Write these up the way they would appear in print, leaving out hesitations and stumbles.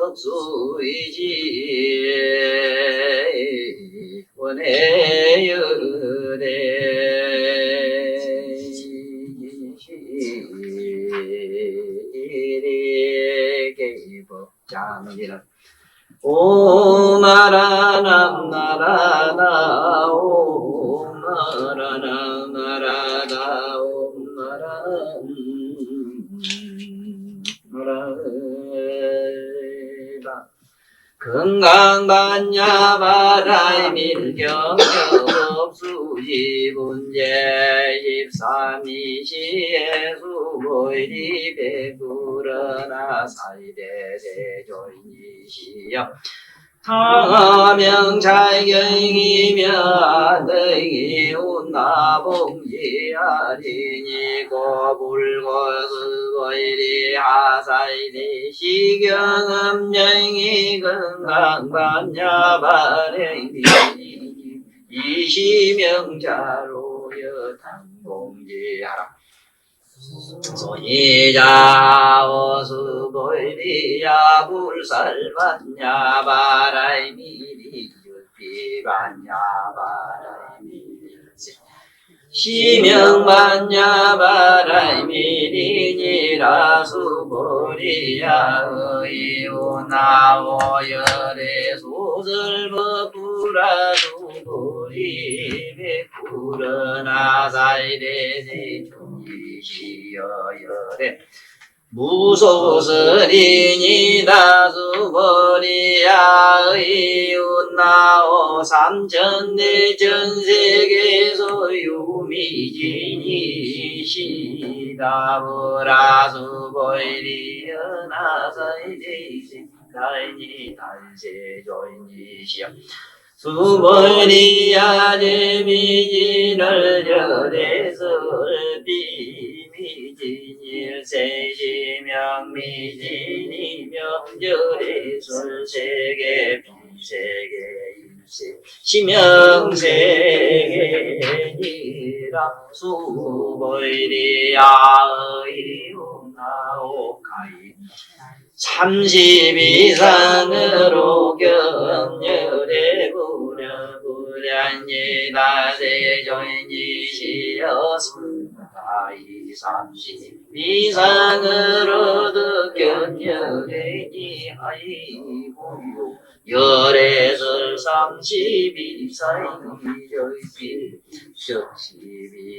덕수이지 원해여대 개법장이라 오마라남나라다 오마라남나라다 오마라남나라다 건강반야바라이 밀경업수지분제 13이시에 수보이리 백불어나 사이대대조인이시여 타명찰경이며 너희 운나봉지아리니 고불고스보이리 하사이리 시경음령이 건강반야바랭이 이시명자로여 당공지하라 소이자 어수보이리야 불살반야 바라이미리 유피반야 바라이미리 시명반야 바라이미리니라 수보리야 의오나오열의 소설법부라 수보리 백불어나 사이대세 시여열에 무소설이니다 수보리야 의운나오 삼천대 전세계소 유미진이 시다보라 수보리여 나사이대시 다이니 단세조인이시여 수보리야 제미진을 저대설 비미진일세시명미진이 명절의술 세계 비세계 일세 시명세계니라 수보리야 의운나오카이 30이상으로 견열해 부려부련이다 세조인이시여습니다 30이상으로도 견열해니 하이고요 열애설 32사인이절필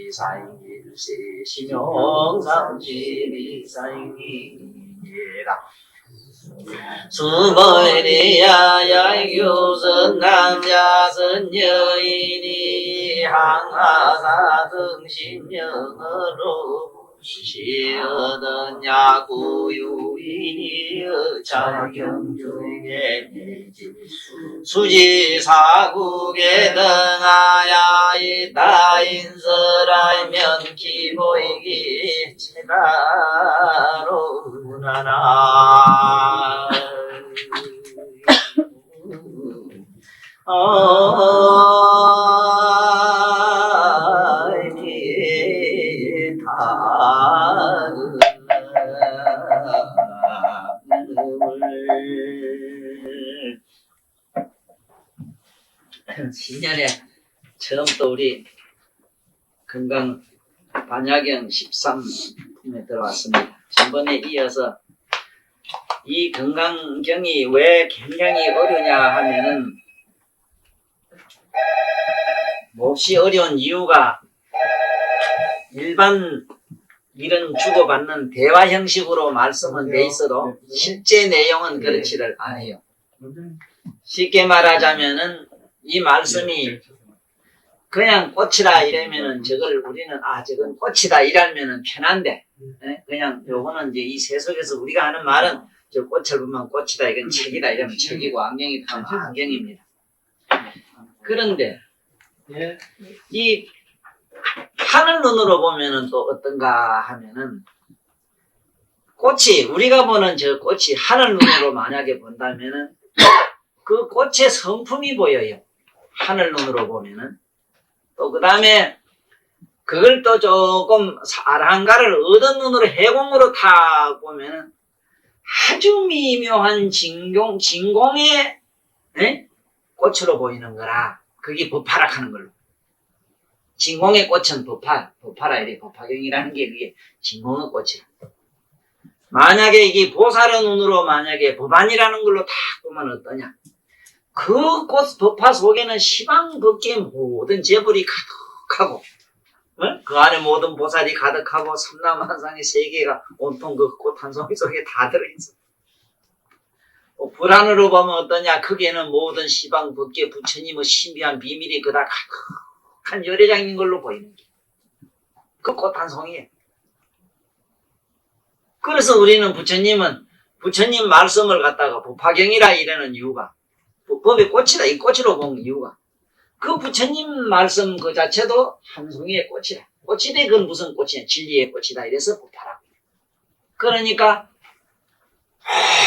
12사인일세 시명 32사인이라 수보리야 야유선 남자선 여인이 항하사 등신령으로 시얻은 야구유인이 자경중에 수지사국에 등하야 있다 인설하면 기보이기 체가로나나 신년에 처음 또 우리 건강 반야경 13품에 들어왔습니다. 전번에 이어서 이 건강경이 왜 굉장히 어려냐 하면은 몹시 어려운 이유가 일반 이런 주고받는 대화 형식으로 말씀은 돼 있어도 실제 내용은 그렇지를 않아요. 쉽게 말하자면은 이 말씀이 그냥 꽃이다 이러면은 저걸 우리는 저건 꽃이다 이러면은 편한데 그냥 요거는 이제 이 세속에서 우리가 하는 말은 저 꽃을 보면 꽃이다 이건 책이다 이러면 책이고 안경이다 하면 안경입니다. 그런데 이 하늘 눈으로 보면은 또 어떤가 하면은 꽃이 우리가 보는 저 꽃이 하늘 눈으로 만약에 본다면은 그 꽃의 성품이 보여요. 하늘 눈으로 보면은 또 그 다음에 그걸 또 조금 사랑가를 얻은 눈으로 해공으로 다 보면은 아주 미묘한 진공의 꽃으로 보이는 거라. 그게 법화락하는 걸로. 진공의 꽃은 법화라 이래. 법화경이라는 게 그게 진공의 꽃이라. 만약에 이게 보살의 눈으로 만약에 법안이라는 걸로 딱 보면 어떠냐. 그 꽃 법화 속에는 시방 법계 모든 재물이 가득하고, 그 안에 모든 보살이 가득하고, 삼남한상의 세계가 온통 그 꽃 한 송이 속에 다 들어있어. 불안으로 보면 어떠냐. 크게는 모든 시방 법계 부처님의 신비한 비밀이 그다 가득한 열애장인 걸로 보이는 게. 그 꽃 한 송이에. 그래서 우리는 부처님 말씀을 갖다가 법화경이라 이러는 이유가, 법의 꽃이다. 이 꽃으로 본 이유가, 그 부처님 말씀 그 자체도 한 송이의 꽃이라. 꽃이래. 그건 무슨 꽃이냐. 진리의 꽃이다. 이래서 법화라고. 그러니까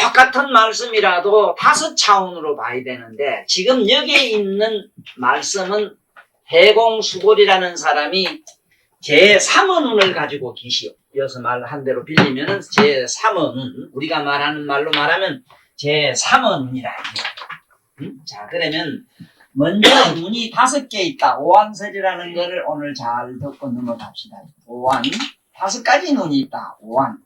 똑같은 말씀이라도 다섯 차원으로 봐야 되는데, 지금 여기에 있는 말씀은 해공수골이라는 사람이 제3의 눈을 가지고 계시오. 이어서 말한 대로 빌리면은 제3의 눈, 우리가 말하는 말로 말하면 제3의 눈이라. 자, 그러면 먼저 눈이 5개 있다. 오한설이라는 거를 오늘 잘 듣고 넘어갑시다. 오한, 5가지 눈이 있다. 오한.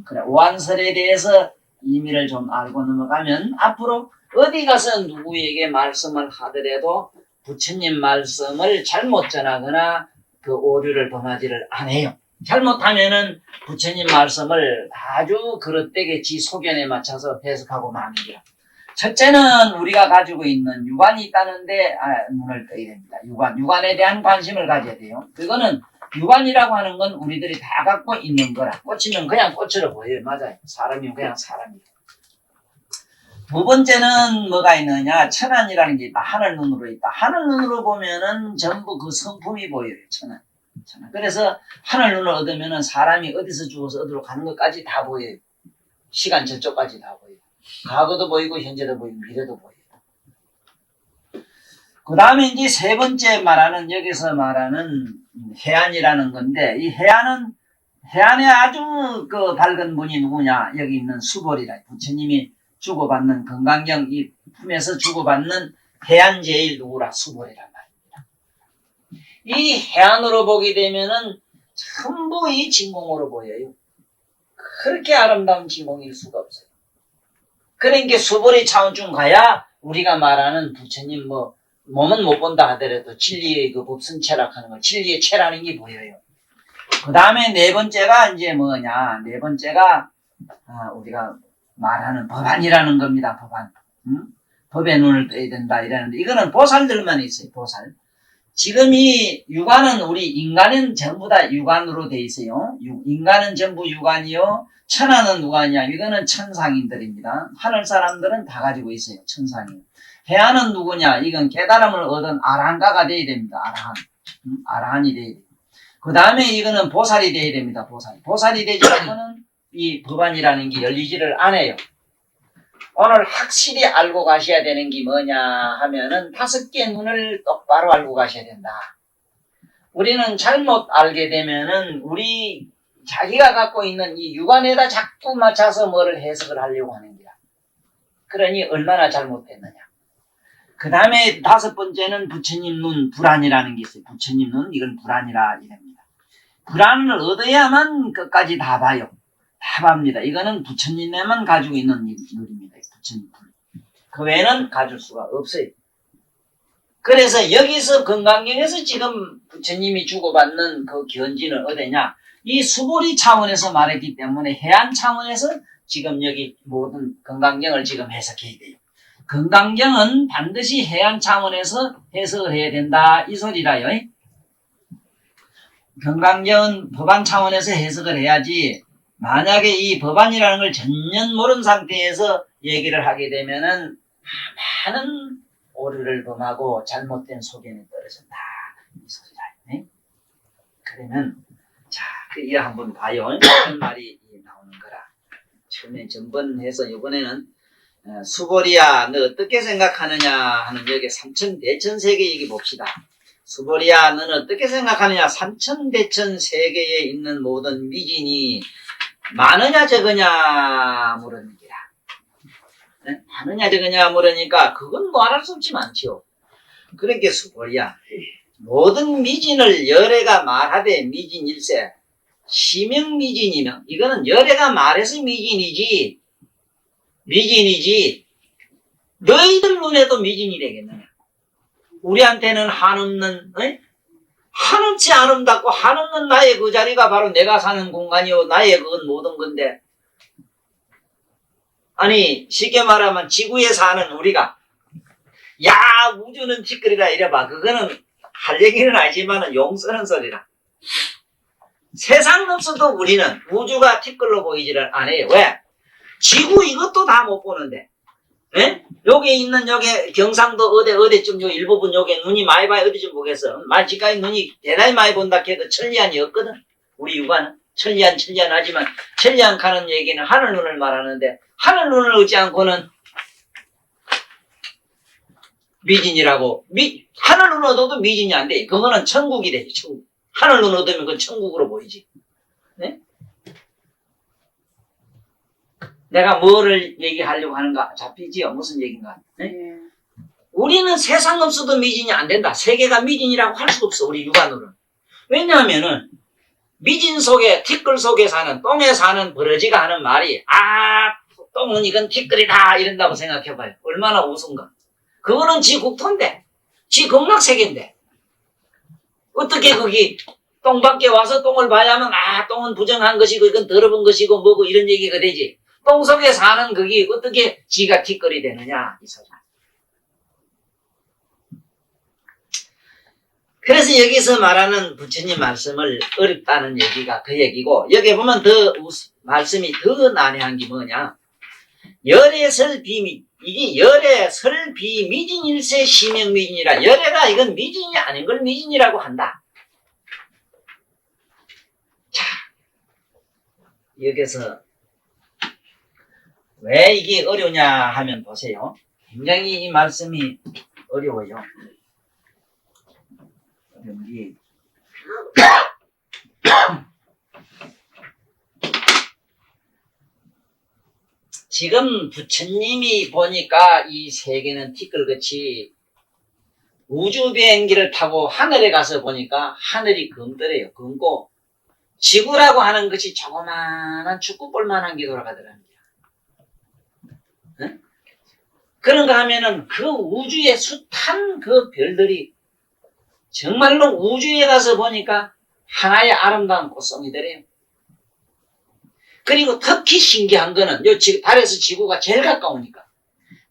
그래, 오한설에 대해서 의미를 좀 알고 넘어가면 앞으로 어디 가서 누구에게 말씀을 하더라도 부처님 말씀을 잘못 전하거나 그 오류를 범하지를 않아요. 잘못하면은 부처님 말씀을 아주 그릇되게 지 소견에 맞춰서 해석하고 마는 거야. 첫째는 우리가 가지고 있는 유관이 있다는데 눈을 떠야 됩니다. 유관에 대한 관심을 가져야 돼요. 그거는 유관이라고 하는 건 우리들이 다 갖고 있는 거라. 꽃이면 그냥 꽃으로 보여요. 맞아요. 사람이면 그냥 사람이에요. 두 번째는 뭐가 있느냐. 천안이라는 게 있다. 하늘 눈으로 있다. 하늘 눈으로 보면은 전부 그 성품이 보여요. 천안. 그래서 하늘 눈을 얻으면은 사람이 어디서 죽어서 어디로 가는 것까지 다 보여요. 시간 저쪽까지 다 보여요. 과거도 보이고 현재도 보이고 미래도 보여요. 그 다음에 이제 세 번째 말하는, 여기서 말하는 해안이라는 건데, 이 해안에 아주 그 밝은 분이 누구냐. 여기 있는 수벌이라. 부처님이 주고받는 건강경 이 품에서 주고받는 해안 제일 누구라. 수벌이란 말입니다. 이 해안으로 보게 되면은 전부 이 진공으로 보여요. 그렇게 아름다운 진공일 수가 없어요. 그러니까 수벌이 차원쯤 가야 우리가 말하는 부처님 몸은 못 본다 하더라도 진리의 그 법선 체락하는 거, 진리의 체라는 게 보여요. 그 다음에 네 번째가 이제 뭐냐. 네 번째가 우리가 말하는 법안이라는 겁니다. 법안. 법의 눈을 떠야 된다 이러는데, 이거는 보살들만 있어요. 보살. 지금 이 육안은 우리 인간은 전부 다 육안으로 돼 있어요. 인간은 전부 육안이요. 천하는 누가냐? 이거는 천상인들입니다. 하늘 사람들은 다 가지고 있어요. 천상인. 해안은 누구냐? 이건 깨달음을 얻은 아라한가가 돼야 됩니다. 아라한이 돼야 돼요. 그 다음에 이거는 보살이 돼야 됩니다. 보살이 되지 않고는 이 법안이라는 게 열리지를 않아요. 오늘 확실히 알고 가셔야 되는 게 뭐냐 하면은 5개 눈을 똑바로 알고 가셔야 된다. 우리는 잘못 알게 되면은 우리 자기가 갖고 있는 이 육안에다 자꾸 맞춰서 뭐를 해석을 하려고 하는 거야. 그러니 얼마나 잘못됐느냐. 그 다음에 5번째는 부처님 눈, 불안이라는 게 있어요. 부처님 눈, 이건 불안이라 이랍니다. 불안을 얻어야만 끝까지 다 봐요. 다 봅니다. 이거는 부처님에만 가지고 있는 눈입니다. 부처님 불. 그 외에는 가질 수가 없어요. 그래서 여기서 건강경에서 지금 부처님이 주고받는 그 견지는 어디냐? 이 수보리 차원에서 말했기 때문에 해안 차원에서 지금 여기 모든 건강경을 지금 해석해야 돼요. 건강경은 반드시 해안 차원에서 해석을 해야 된다 이 소리라요. 건강경은 법안 차원에서 해석을 해야지, 만약에 이 법안이라는 걸 전혀 모르는 상태에서 얘기를 하게 되면은 많은 오류를 범하고 잘못된 소견에 떨어진다 이 소리라. 네? 그러면 자, 이거 한번 봐요. 무슨 말이 나오는 거라. 처음에 전번해서 이번에는 수보리야 너 어떻게 생각하느냐 하는 여기 삼천대천세계 얘기 봅시다. 수보리야 너는 어떻게 생각하느냐. 삼천대천세계에 있는 모든 미진이 많으냐 적으냐 물으니까 많으냐 적으냐 물으니까 그건 뭐 말할 수 없지 많지요. 그러니까 수고야 모든 미진을 열애가 말하되 미진일세 시명미진이면 이거는 열애가 말해서 미진이지 너희들 눈에도 미진이 되겠느냐. 우리한테는 한없는 한없지 아름답고 한없는 나의 그 자리가 바로 내가 사는 공간이요 나의 그건 모든 건데 아니 쉽게 말하면 지구에 사는 우리가 야 우주는 티끌이라 이래봐 그거는 할 얘기는 아니지만 용 쓰는 소리라. 세상 없어도 우리는 우주가 티끌로 보이지를 않아요. 왜? 지구 이것도 다 못 보는데 여기 있는 여기 경상도 어디쯤 요 일부분 여기 눈이 많이 봐야 어디 좀 보겠어. 말지까지 눈이 대단히 많이 본다 해도 천리안이 없거든. 우리 육안은 천리안 하지만 천리안 가는 얘기는 하늘 눈을 말하는데 하늘 눈을 얻지 않고는 미진이라고 하늘 눈 얻어도 미진이 안 돼. 그거는 천국이 되지. 천국. 하늘 눈 얻으면 그건 천국으로 보이지. 네? 내가 뭐를 얘기하려고 하는가 잡히지요? 무슨 얘기인가? 네? 우리는 세상 없어도 미진이 안 된다. 세계가 미진이라고 할 수 없어. 우리 육안으로는. 왜냐하면은 미진 속에 티끌 속에 사는 똥에 사는 버러지가 하는 말이 똥은 이건 티끌이다 이런다고 생각해봐요. 얼마나 우스운가. 그거는 지 국토인데 지 극락세계인데 어떻게 거기 똥밖에 와서 똥을 봐야 하면 똥은 부정한 것이고 이건 더러운 것이고 뭐고 이런 얘기가 되지. 똥 속에 사는 거기 어떻게 지가 티끌이 되느냐 이 소리. 그래서 여기서 말하는 부처님 말씀을 어렵다는 얘기가 그 얘기고 여기 보면 더 말씀이 더 난해한 게 뭐냐. 열애설비미 이게 열애설비미진일세 시명미진이라 열애가 이건 미진이 아닌 걸 미진이라고 한다. 자 여기서 왜 이게 어려우냐 하면 보세요. 굉장히 이 말씀이 어려워요. 우리 지금 부처님이 보니까 이 세계는 티끌같이 우주 비행기를 타고 하늘에 가서 보니까 하늘이 검더래요. 검고 지구라고 하는 것이 조그마한 축구볼만한 게 돌아가더랍니다. 응? 그런가 하면은 그 우주의 숱한 그 별들이 정말로 우주에 가서 보니까 하나의 아름다운 꽃송이들이에요. 그리고 특히 신기한 거는 달에서 지구가 제일 가까우니까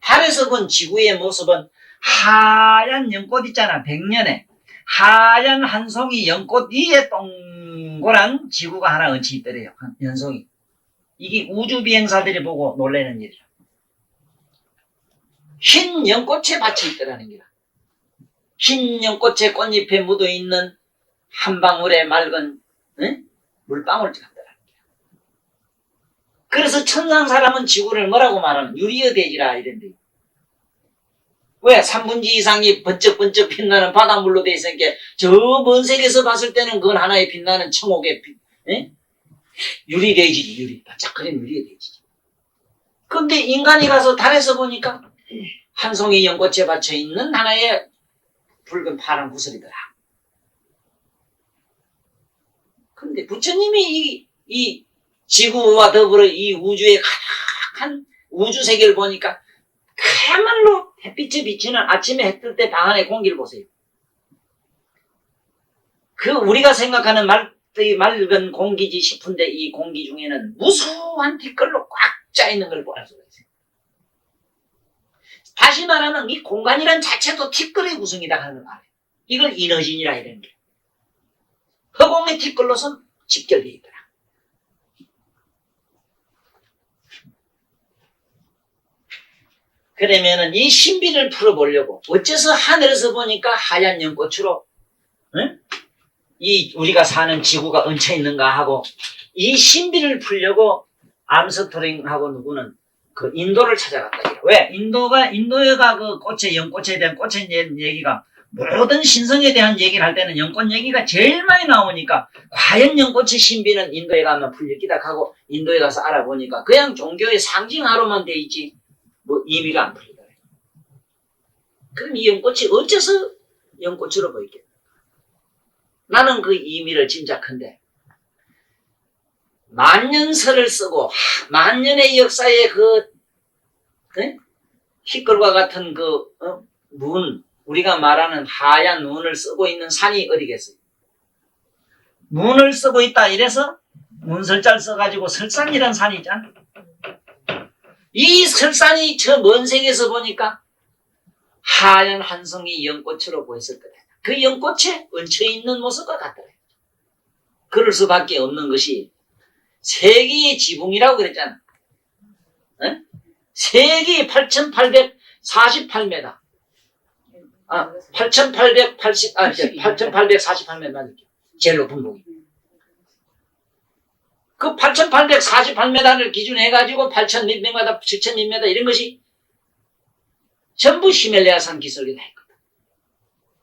달에서 본 지구의 모습은 하얀 연꽃 있잖아. 백년에 하얀 한 송이 연꽃 위에 동그란 지구가 하나 얹혀 있더래요. 연송이. 이게 우주 비행사들이 보고 놀라는 일이라. 흰 연꽃에 받쳐 있더라는 거야. 흰 연꽃의 꽃잎에 묻어있는 한 방울의 맑은 물방울 같더라. 그래서 천상 사람은 지구를 뭐라고 말하면 유리의 대지라 이런데. 왜? 3분지 이상이 번쩍번쩍 빛나는 바닷물로 돼 있으니까 저 먼 세계에서 봤을 때는 그건 하나의 빛나는 청옥의 유리 대지지. 유리. 바짝거린 유리의 대지지. 근데 인간이 가서 달에서 보니까 한 송이 연꽃에 받쳐 있는 하나의 붉은 파란 구슬이더라. 근데 부처님이 이 지구와 더불어 이 우주의 가득한 우주 세계를 보니까 그야말로 햇빛에 비치는 아침에 해 뜰 때 방 안의 공기를 보세요. 그 우리가 생각하는 맑은 공기지 싶은데 이 공기 중에는 무수한 티끌로 꽉 짜 있는 걸 볼 수가 있어요. 다시 말하면 이 공간이란 자체도 티끌의 구성이다 하는 걸 알아요. 이걸 이너진이라 이러는 거예요. 허공의 티끌로서 집결되어 있더라. 그러면은 이 신비를 풀어보려고 어째서 하늘에서 보니까 하얀 연꽃으로 이 우리가 사는 지구가 얹혀 있는가 하고 이 신비를 풀려고 암스트링하고 누구는 그 인도를 찾아갔다. 왜? 인도가 그 연꽃에 대한 꽃에 대한 얘기가 모든 신성에 대한 얘기를 할 때는 연꽃 얘기가 제일 많이 나오니까 과연 연꽃의 신비는 인도에 가면 풀리기다 하고 인도에 가서 알아보니까 그냥 종교의 상징하로만 돼 있지 뭐 의미가 안 풀리더래. 그럼 이 연꽃이 어째서 연꽃으로 보이겠나? 나는 그 의미를 짐작한데 만년설을 쓰고 만년의 역사에 그 희끌과 같은 그 문, 우리가 말하는 하얀 눈을 쓰고 있는 산이 어디겠어요? 문을 쓰고 있다 이래서 문설자를 써가지고 설산이란 산이 있잖아. 이 설산이 저 먼 생에서 보니까 하얀 한 송이 연꽃으로 보였을 거다. 그 연꽃에 얹혀있는 모습과 같더라. 그럴 수밖에 없는 것이 세계의 지붕이라고 그랬잖아. 세계 8,848m. 8,848m 맞을게. 제일 높은 목이. 그 8,848m를 기준해가지고 8,000 몇 메다, 7,000 몇 메다 이런 것이 전부 히말라야산 기슭이 다 있거든.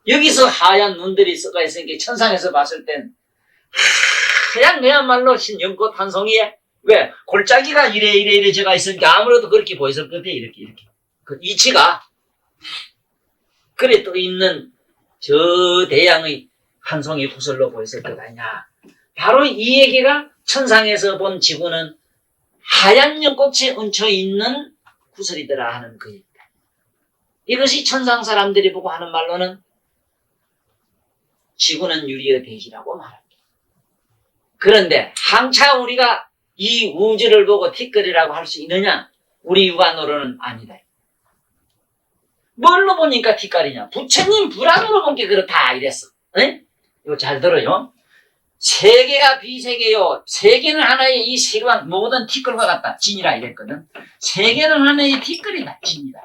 여기서 하얀 눈들이 썩어 있으니까 천상에서 봤을 땐 하얀 그야말로 연꽃 한 송이에 왜 골짜기가 이래 제가 있으니까 아무래도 그렇게 보였을 것 같아. 이렇게 그 이치가 그래 또 있는 저 대양의 한 송이 구슬로 보였을 것 아니냐. 바로 이 얘기가 천상에서 본 지구는 하얀 연꽃에 얹혀있는 구슬이더라 하는 그 얘기다. 이것이 천상 사람들이 보고 하는 말로는 지구는 유리의 대지라고 말합니다. 그런데 항차 우리가 이 우주를 보고 티끌이라고 할 수 있느냐? 우리 육안으로는 아니다. 뭘로 보니까 티끌이냐? 부처님 불안으로 본 게 그렇다 이랬어. 에? 이거 잘 들어요. 세계가 비세계요. 세계는 하나의 이 세계와 모든 티끌과 같다. 진이라 이랬거든. 세계는 하나의 티끌이다. 진이다.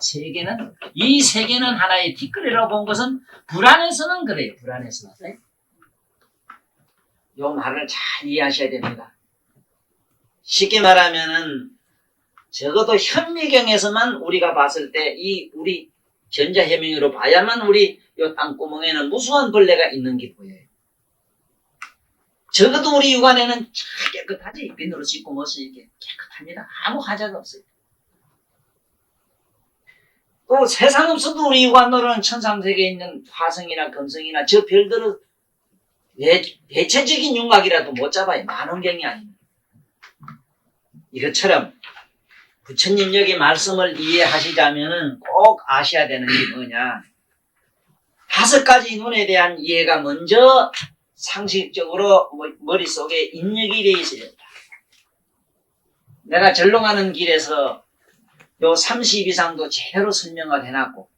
이 세계는 하나의 티끌이라고 본 것은 불안에서는 그래요. 불안에서는. 네? 요 말을 잘 이해하셔야 됩니다. 쉽게 말하면은 적어도 현미경에서만 우리가 봤을 때 이 우리 전자현미경으로 봐야만 우리 요 땅구멍에는 무수한 벌레가 있는 게 보여요. 적어도 우리 육안에는 잘 깨끗하지. 비누로 씻고 뭐서 이렇게 깨끗합니다. 아무 하자가 없어요. 또 세상 없어도 우리 육안으로는 천상세계에 있는 화성이나 금성이나 저 별들은 대체적인 윤곽이라도 못 잡아요. 만원경이 아닙니다. 이것처럼 부처님 여기 말씀을 이해하시자면은 꼭 아셔야 되는 게 뭐냐. 5가지 눈에 대한 이해가 먼저 상식적으로 머릿속에 입력이 되어 있어야 된다. 내가 절로 가는 길에서 요 30 이상도 제대로 설명을 해놨고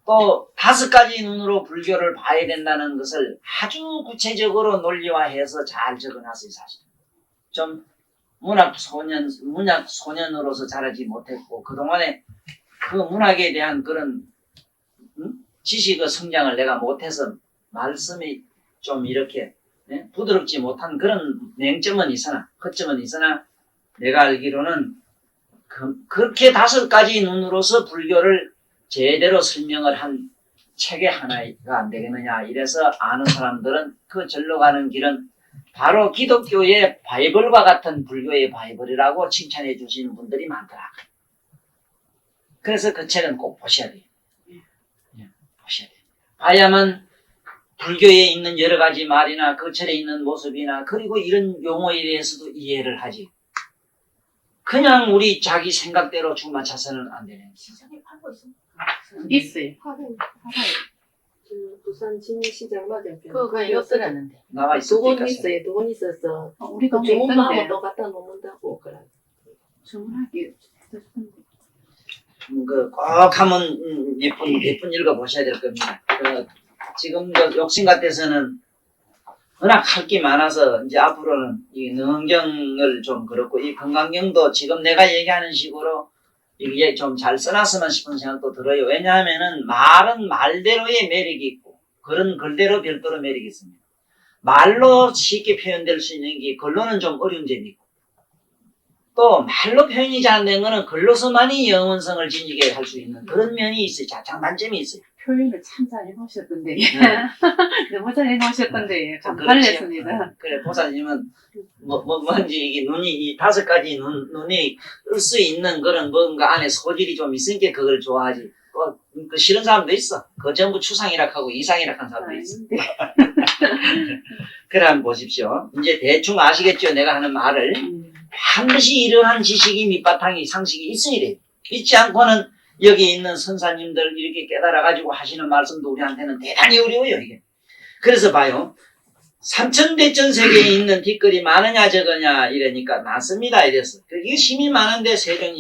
또 5가지 눈으로 불교를 봐야 된다는 것을 아주 구체적으로 논리화해서 잘 적어놨어요. 사실 좀 문학 소년으로서 자라지 못했고 그동안에 그 문학에 대한 그런 지식의 성장을 내가 못해서 말씀이 좀 이렇게 부드럽지 못한 그런 맹점은 있으나 허점은 있으나 내가 알기로는 그렇게 5가지 눈으로서 불교를 제대로 설명을 한 책의 하나가 안 되겠느냐 이래서 아는 사람들은 그 절로 가는 길은 바로 기독교의 바이블과 같은 불교의 바이블이라고 칭찬해 주시는 분들이 많더라. 그래서 그 책은 꼭 보셔야 돼요. 보셔야 돼요. 봐야만 불교에 있는 여러 가지 말이나 그 절에 있는 모습이나 그리고 이런 용어에 대해서도 이해를 하지. 그냥 우리 자기 생각대로 주맞춰서는 안 되네. 시장에 팔고 있습니다. 있어요. 팔아요. 그 부산 진시장 맞은편. 그거 이거 쓰라는데. 나와 두 번 있으니까. 있어요. 2번 있어서. 우리 동네 주문만 있던데. 하고 또 갖다 놓는다고 그래. 주문하기 해서 싶은데. 꼭 하면 몇 분 읽어보셔야 될 겁니다. 지금 욕심 같아서는 워낙 할 게 많아서 이제 앞으로는 이 능경을 좀 그렇고 이 건강경도 지금 내가 얘기하는 식으로 이게 좀 잘 써놨으면 싶은 생각도 들어요. 왜냐하면은 말은 말대로의 매력이 있고 글은 글대로 별도로 매력이 있습니다. 말로 쉽게 표현될 수 있는 게 글로는 좀 어려운 점이 있고 또 말로 표현이 잘 안 된 거는 글로서만이 영원성을 지니게 할 수 있는 그런 면이 있어요. 장단점이 있어요. 표현을 참 잘 해놓으셨던데. 네. 너무 잘 해놓으셨던데. 그렇지. 감탄했습니다. 그래, 보사님은, 뭔지, 이게 이 5가지 눈이 뜰 수 있는 그런 뭔가 안에 소질이 좀 있으니까 그걸 좋아하지. 그 싫은 사람도 있어. 그거 전부 추상이라 하고 이상이라 하는 사람도 있어. 그래, 한번 보십시오. 이제 대충 아시겠죠? 내가 하는 말을. 반드시 이러한 지식이 밑바탕이 상식이 있어야 돼. 있지 않고는 여기 있는 선사님들 이렇게 깨달아가지고 하시는 말씀도 우리한테는 대단히 어려워요, 이게. 그래서 봐요. 삼천대천 세계에 있는 뒷글이 많으냐 적으냐 이러니까 많습니다 이래서 이게 힘이 많은데 세종이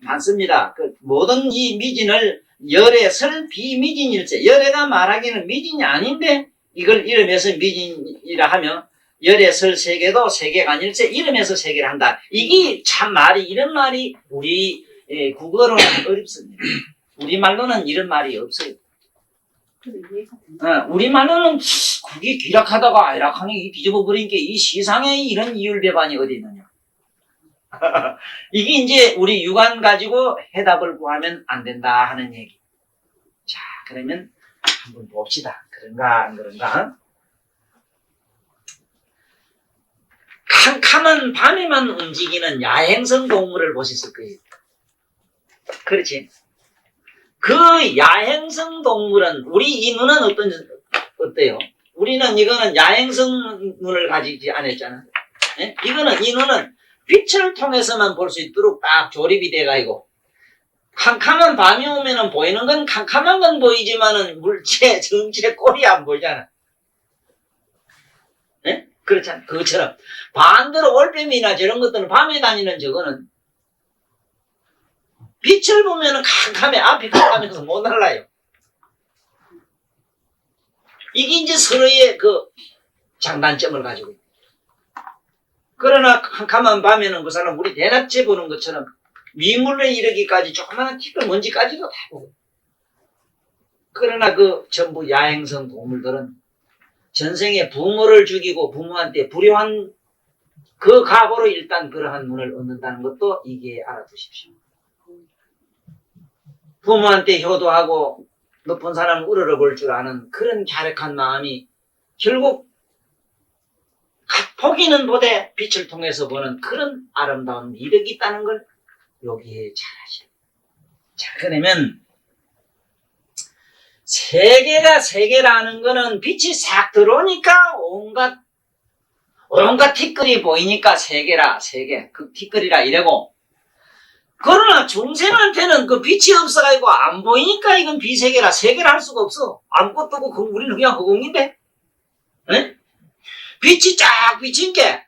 많습니다. 그 모든 이 미진을 열에 설 비미진일세, 열에가 말하기는 미진이 아닌데 이걸 이름에서 미진이라 하면 열에 설 세계도 세계가 아닐세 이름에서 세계를 한다. 이게 참 말이 이런 말이 우리 국어로는 어렵습니다. 우리말로는 이런 말이 없어요. 우리말로는 그게 기락하다가 아이락하니 뒤집어 버린 게 이 시상에 이런 이율배반이 어디 있느냐. 이게 이제 우리 육안 가지고 해답을 구하면 안 된다 하는 얘기. 자, 그러면 한번 봅시다. 그런가 안 그런가? 캄캄한 밤에만 움직이는 야행성 동물을 보셨을 거예요. 그렇지? 그 야행성 동물은 우리 이 눈은 어때요? 우리는 이거는 야행성 눈을 가지지 않았잖아. 예? 이 눈은 빛을 통해서만 볼 수 있도록 딱 조립이 돼가지고 캄캄한 밤이 오면은 보이는 건 캄캄한 건 보이지만은 물체 정체 꼴이 안 보이잖아. 예? 그렇잖아. 그것처럼 반대로 올빼미나 저런 것들은 밤에 다니는 저거는 빛을 보면은 캄캄해. 앞이 캄캄해서 못 날라요. 이게 이제 서로의 그 장단점을 가지고 있다. 그러나 캄캄한 밤에는 그 사람 우리 대낮에 보는 것처럼 미물에 이르기까지 조그마한 티끌 먼지까지도 다 보고. 그러나 그 전부 야행성 동물들은 전생에 부모를 죽이고 부모한테 불효한 그 각오로 일단 그러한 눈을 얻는다는 것도 이게 알아두십시오. 부모한테 효도하고 높은 사람을 우러러볼 줄 아는 그런 갸륵한 마음이 결국 보기는 보되 빛을 통해서 보는 그런 아름다운 미력이 있다는 걸 여기에 잘 아셔요. 자, 그러면 세계라는 거는 빛이 싹 들어오니까 온갖 티끌이 보이니까 세계, 그 티끌이라 이래고, 그러나 중생한테는 그 빛이 없어가지고 안 보이니까 이건 비세계라, 세계라 할 수가 없어. 아무것도 없고 우리는 그냥 허공인데, 에? 빛이 쫙 비친 게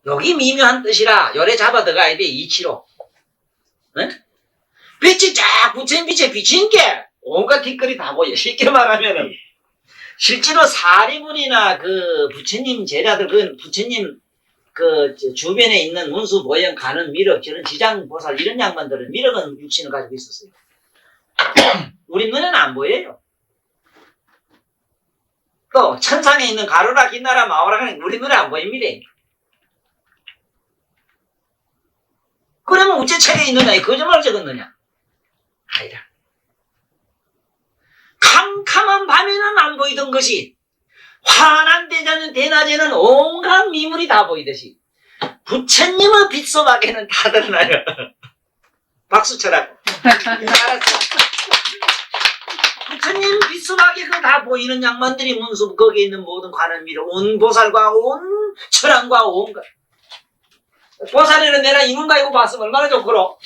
여기 미묘한 뜻이라 열에 잡아 들어가야 돼. 이치로. 에? 빛이 쫙 붙인 빛에 비친 게 온갖 티끌이 다 보여. 쉽게 말하면은 실제로 사리문이나 그 부처님 제자들, 그 부처님 그 주변에 있는 문수 보영 가는 미륵, 저런 지장보살 이런 양반들은 미륵은 육신을 가지고 있었어요. 우리 눈에는 안 보여요. 또 천상에 있는 가로라 긴나라 마오라는 우리 눈에 안 보입니다. 그러면 어째 책에 있느냐? 거짓말을 적었느냐? 아니라 캄캄한 밤에는 안 보이던 것이 환한 대낮에는 온갖 미물이 다 보이듯이 부처님의 빛소박에는 다 드러나요. 박수 쳐라고. 알았어. 부처님 빛소박에 그 다 보이는 양반들이 문수 거기에 있는 모든 관을 밀어 온 보살과 온 철왕과 온 것. 보살에는 내가 이문가 이거 봤으면 얼마나 좋고로. 어?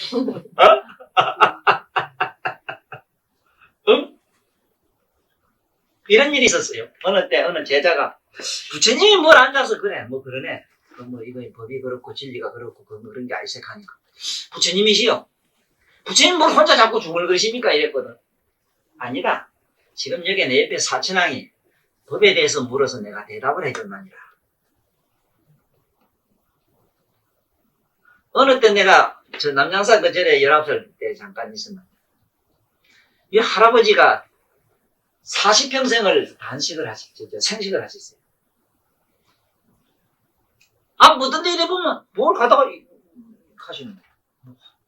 응? 이런 일이 있었어요. 어느 때 어느 제자가 부처님이 뭘 앉아서 그래 뭐 그러네. 뭐 이거 법이 그렇고 진리가 그렇고 그런 게 아이색하니까 부처님이시여. 부처님 뭘 혼자 자꾸 중얼거리십니까 이랬거든. 아니다. 지금 여기 내 옆에 사천왕이 법에 대해서 물어서 내가 대답을 해줄만이라. 어느 때 내가 저 남양산 그 전에 19살 때 잠깐 있었는데 이 할아버지가 40평생을 생식을 하셨어요. 뭐든 데 이래 보면 뭘 가다가 하시는데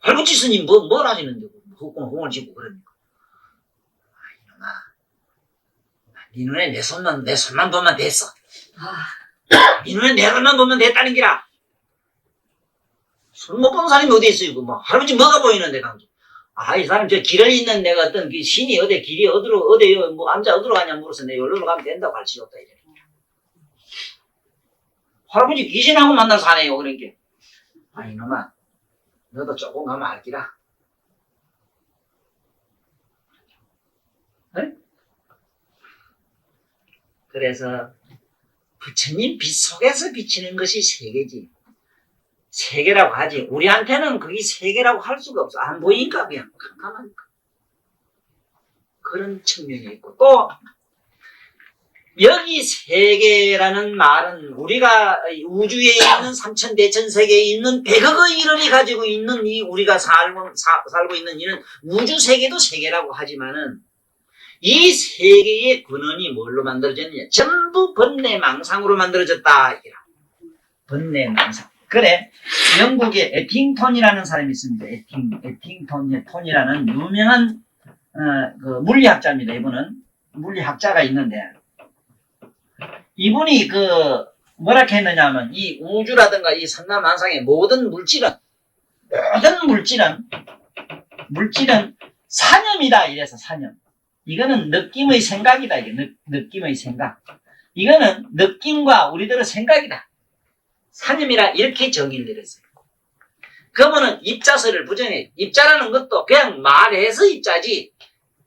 할부지 스님 뭘 하시는데 홍을 짓고 그러니까 네 눈에 내 손만 보면 됐어. 네 눈에 내 손만 보면 됐다는 기라. 손 못 보는 사람이 어디 있어, 이거 뭐. 할아버지 뭐가 보이는데, 강조. 이 사람 저 길을 잇는 내가 어떤 그 신이 길이 어디요, 뭐, 암자 어디로 가냐 물어서 내가 여기로 가면 된다고 가르치셨다, 이래. 할아버지 귀신하고 만나서 사네요, 그러니까. 이놈아, 너도 조금 가면 알기라. 네? 그래서 부처님 빛 속에서 비치는 것이 세계지. 세계라고 하지. 우리한테는 그게 세계라고 할 수가 없어. 안 보이니까 그냥 깜깜하니까. 그런 측면이 있고 또 여기 세계라는 말은 우리가 우주에 있는 삼천대천세계에 있는 100억의 인원이 가지고 있는 이 우리가 살고 있는 이는 우주 세계도 세계라고 하지만은 이 세계의 근원이 뭘로 만들어졌느냐? 전부 번뇌망상으로 만들어졌다. 번뇌망상. 그래, 영국의 에팅톤이라는 사람이 있습니다. 에팅톤이라는 유명한 그 물리학자입니다. 이분은 물리학자가 있는데 이분이 뭐라 했느냐면 이 우주라든가 이 삼라만상의 모든 물질은 사념이다. 이래서 사념. 이거는 느낌의 생각이다. 이게 느낌의 생각. 이거는 느낌과 우리들의 생각이다. 사념이라 이렇게 정의를 내렸어요. 그러면은 입자설을 부정해. 입자라는 것도 그냥 말해서 입자지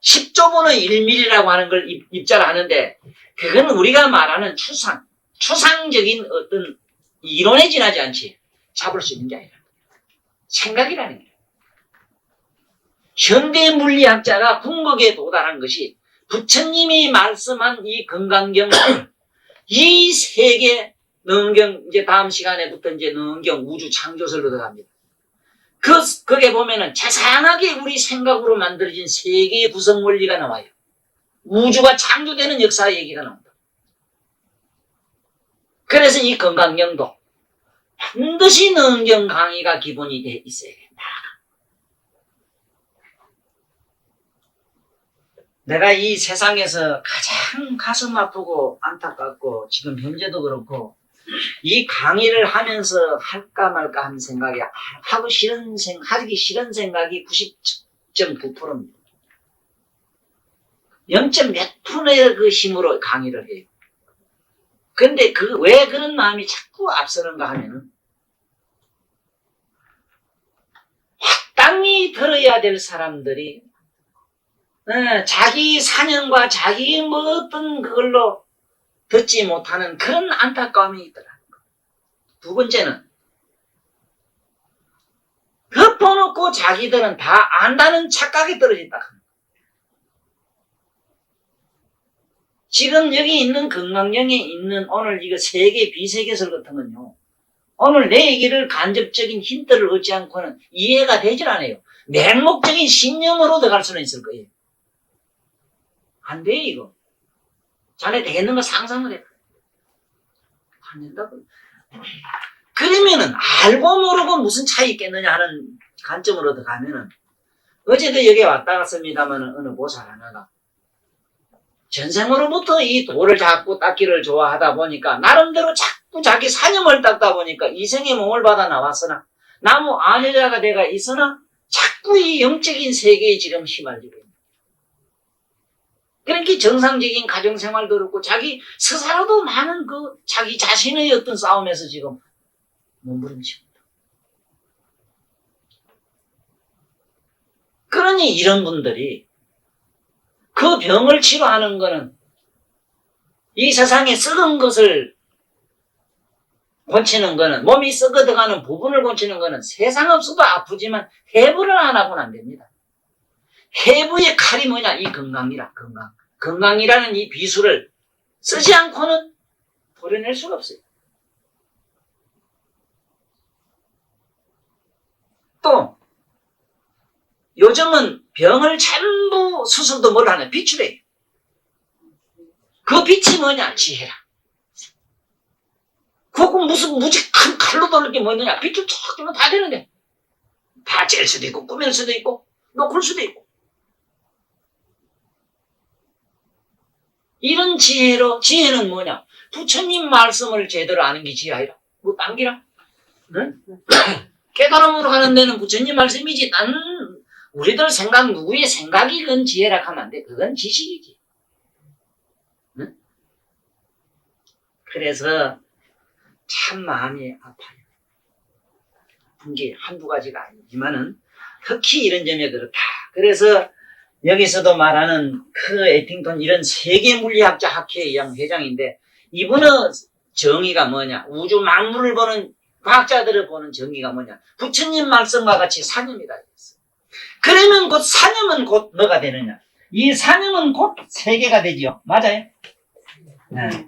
10조분의 1mm라고 하는 걸 입자를 하는데 그건 우리가 말하는 추상적인 어떤 이론에 지나지 않지 잡을 수 있는 게 아니라 생각이라는 거예요. 현대 물리학자가 궁극에 도달한 것이 부처님이 말씀한 이 건강경 이 세계 능경 이제 다음 시간에부터 이제 능경 우주 창조설로 들어갑니다. 거기에 보면은 자상하게 우리 생각으로 만들어진 세계의 구성 원리가 나와요. 우주가 창조되는 역사 얘기가 나온다. 그래서 이 건강경도 반드시 능경 강의가 기본이 돼 있어야 된다. 내가 이 세상에서 가장 가슴 아프고 안타깝고 지금 현재도 그렇고 이 강의를 하면서 할까 말까 하는 생각이 하기 싫은 생각이 90.9%입니다. 0.몇 프로의 그 힘으로 강의를 해요. 근데 왜 그런 마음이 자꾸 앞서는가 하면은 마땅히 들어야 될 사람들이 자기 사념과 자기 어떤 그걸로 듣지 못하는 그런 안타까움이 있더라. 두 번째는 덮어놓고 자기들은 다 안다는 착각에 떨어진다. 지금 여기 있는 건강령에 있는 오늘 이거 세계 비세계설 같은 건요. 오늘 내 얘기를 간접적인 힌트를 얻지 않고는 이해가 되질 않아요. 맹목적인 신념으로 들어갈 수는 있을 거예요. 안 돼, 이거. 자네 되겠는 거 상상을 해. 안 된다고. 그러면은, 알고 모르고 무슨 차이 있겠느냐 하는 관점으로 들어가면은, 어제도 여기 왔다 갔습니다만은, 어느 보살 하나가, 전생으로부터 이 돌을 자꾸 닦기를 좋아하다 보니까, 나름대로 자꾸 자기 사념을 닦다 보니까, 이생의 몸을 받아 나왔으나, 나무 아녀자가 내가 있으나, 자꾸 이 영적인 세계에 지금 휘말리고 있는. 그러니까 정상적인 가정생활도 그렇고 자기 스스로도 많은 자기 자신의 어떤 싸움에서 지금 몸부림칩니다. 그러니 이런 분들이 그 병을 치료하는 거는 이 세상에 썩은 것을 고치는 거는 몸이 썩어들어가는 부분을 고치는 거는 세상 없어도 아프지만 해부를 안 하고는 안 됩니다. 해부의 칼이 뭐냐? 이 건강이라, 건강. 건강이라는 이 비수를 쓰지 않고는 도려낼 수가 없어요. 또, 요즘은 병을 전부 수술도 뭘 하냐? 빛으로 해요. 그 빛이 뭐냐? 지혜라. 그거 무슨 무지 큰 칼로 돌릴 게 뭐냐? 빛을 툭 주면 다 되는데. 다 찔 수도 있고, 꾸밀 수도 있고, 놓을 수도 있고. 이런 지혜는 뭐냐? 부처님 말씀을 제대로 아는 게 지혜 아니라 뭐 딴기라? 응? 깨달음으로 가는 데는 부처님 말씀이지. 난 우리들 생각, 누구의 생각이 그건 지혜라 하면 안 돼. 그건 지식이지. 응? 그래서 참 마음이 아파요. 아픈 게 한두 가지가 아니지만은 특히 이런 점에 그렇다. 그래서 여기서도 말하는 그 에팅턴 이런 세계 물리학자 학회의 회장인데 이분의 정의가 뭐냐? 우주 만물을 보는 과학자들을 보는 정의가 뭐냐? 부처님 말씀과 같이 사념이다. 그러면 곧 사념은 곧 뭐가 되느냐? 이 사념은 곧 세계가 되지요. 맞아요? 네.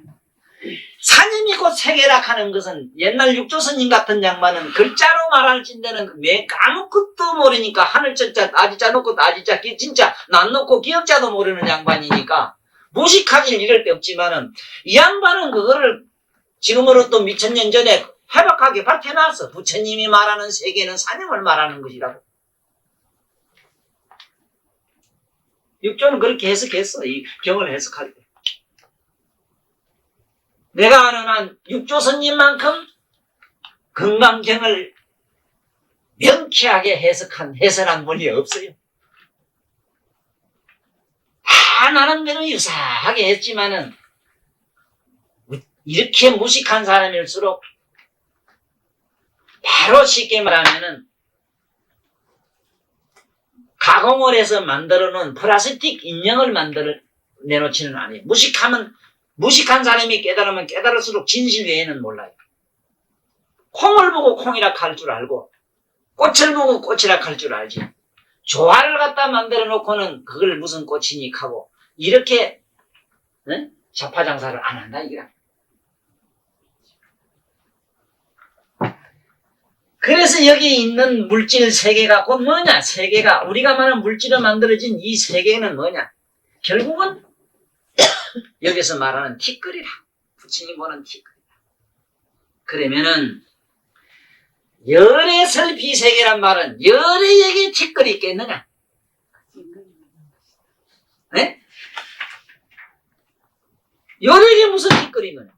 사념이 곧 세계라 하는 것은 옛날 육조스님 같은 양반은 글자로 말할진대는 아무것도 모르니까 하늘자자 아지자 놓고 아지자 진짜 난 놓고 기억자도 모르는 양반이니까 무식하길 이럴 데 없지만은 이 양반은 그거를 지금으로 또 몇천 년 전에 해박하게 밝혀놨어. 부처님이 말하는 세계는 사념을 말하는 것이라고. 육조는 그렇게 해석했어. 이 경을 해석할 때. 내가 아는 한 육조선님만큼 건강경을 명쾌하게 해석한 해설한 분이 없어요. 다 나는 대로 유사하게 했지만은 이렇게 무식한 사람일수록 바로 쉽게 말하면은 가공을 해서 만들어 놓은 플라스틱 인형을 내놓지는 않아요. 무식한 사람이 깨달으면 깨달을수록 진실 외에는 몰라요. 콩을 보고 콩이라 할 줄 알고 꽃을 보고 꽃이라 할 줄 알지. 조화를 갖다 만들어 놓고는 그걸 무슨 꽃이니 하고 이렇게 자파장사를 안 한다 이거야. 그래서 여기 있는 물질 세계가 곧 뭐냐? 세계가 우리가 말하는 물질로 만들어진 이 세계는 뭐냐? 결국은 여기서 말하는 티끌이라. 부처님 보는 티끌이다. 그러면은 열의 설비세계란 말은 열에게 티끌이 있겠느냐? 네? 열에게 무슨 티끌이 있느냐?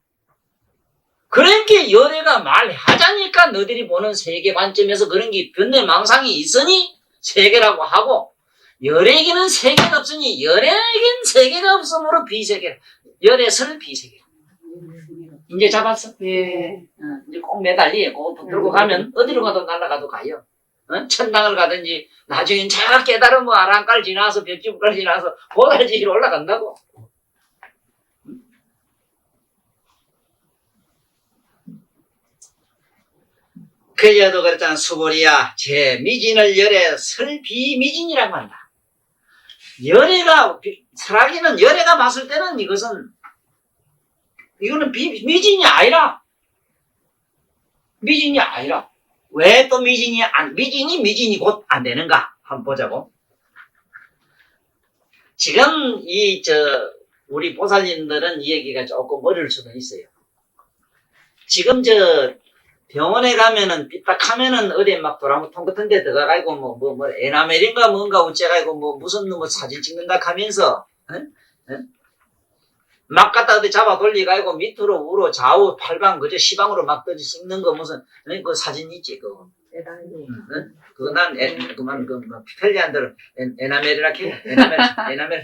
그러니까 열애가 말하자니까 너희들이 보는 세계 관점에서 그런 게 변내망상이 있으니 세계라고 하고 열에게는 세계가 없으니 열에겐 세계가 없으므로 비세계. 열에서는 비세계. 이제 잡았어? 예. 이제 꼭 매달리 꼭 들고 가면 어디로 가도 날아가도 가요. 천당을 가든지 나중엔 잘 깨달으면 아랑깔 지나서 벽지부까지 지나서 보달지로 올라간다고. 그저도 그랬잖아. 수보리야 제 미진을 열에 설비미진이라고 한다. 열애가 설하기는 열애가 봤을 때는 이거는 미진이 아니라 왜 또 미진이 곧 안 되는가 한번 보자고. 지금 우리 보살님들은 이 얘기가 조금 어려울 수도 있어요. 지금 병원에 가면은 삐딱하면은 어디 막 도라무통 같은 데 들어가고 에나멜인가 뭔가 어째가지고 무슨 사진 찍는다 하면서 막 갖다 어디 잡아 돌리가지고 밑으로 우로 좌우 팔방 그저 시방으로 막 찍는 거 무슨 그 사진 있지 그거. 그거 난 그만 편리한대로 에나멜이라 해. 에나멜.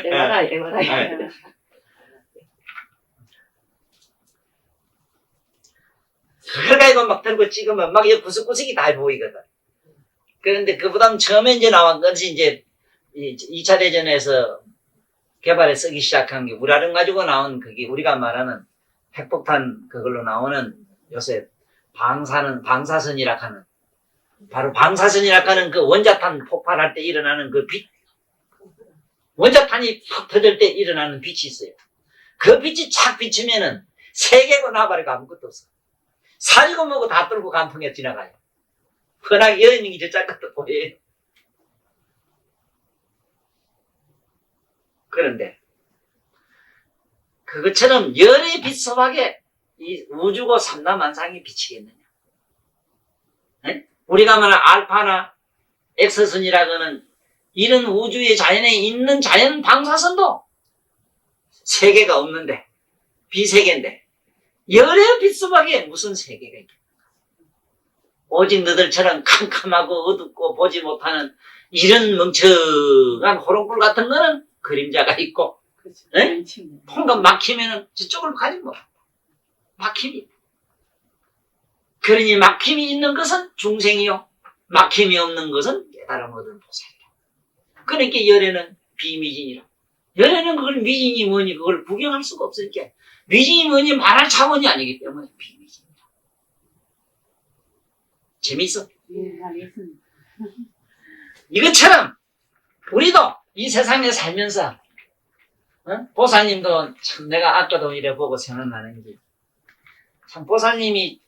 MRI. 그걸 가지고 막 들고 찍으면 막 구석구석이 다 보이거든. 그런데 그보다 처음에 이제 나온 것이 이제 2차 대전에서 개발해 쓰기 시작한 게 우라를 가지고 나온 그게 우리가 말하는 핵폭탄 그걸로 나오는 요새 방사선이라 하는 바로 방사선이라 하는 그 원자탄 폭발할 때 일어나는 그 빛. 원자탄이 팍 터질 때 일어나는 빛이 있어요. 그 빛이 착 비추면은 세계고 나발이고 아무것도 없어. 사리고 뭐고 다 뚫고 간통에 지나가요. 흔하게 여인이 저짝 것도 보여요. 그런데 그것처럼 열의 빛 속에 이 우주고 삼라만상이 비치겠느냐? 네? 우리가 말하는 알파나 엑스선이라고는 이런 우주의 자연에 있는 자연 방사선도 세계가 없는데, 비세계인데, 열의 빛수박에 무슨 세계가 있겠나. 오직 너들처럼 캄캄하고 어둡고 보지 못하는 이런 멍청한 호롱불 같은 거는 그림자가 있고, 그렇죠. 에? 왼친구. 통과 막히면은 저쪽을 가지 뭐. 막힘이. 그러니 막힘이 있는 것은 중생이요. 막힘이 없는 것은 깨달음 얻은 보살이다. 그러니까 열애는 비미진이라. 열애는 그걸 미진이 뭐니 그걸 구경할 수가 없으니까. 미진이 뭐니 말할 차원이 아니기 때문에 비미진이다. 재밌어? 예, 알겠습니다. 이것처럼 우리도 이 세상에 살면서 보살님도 참 내가 아까도 이래 보고 생각나는 게 참 보살님이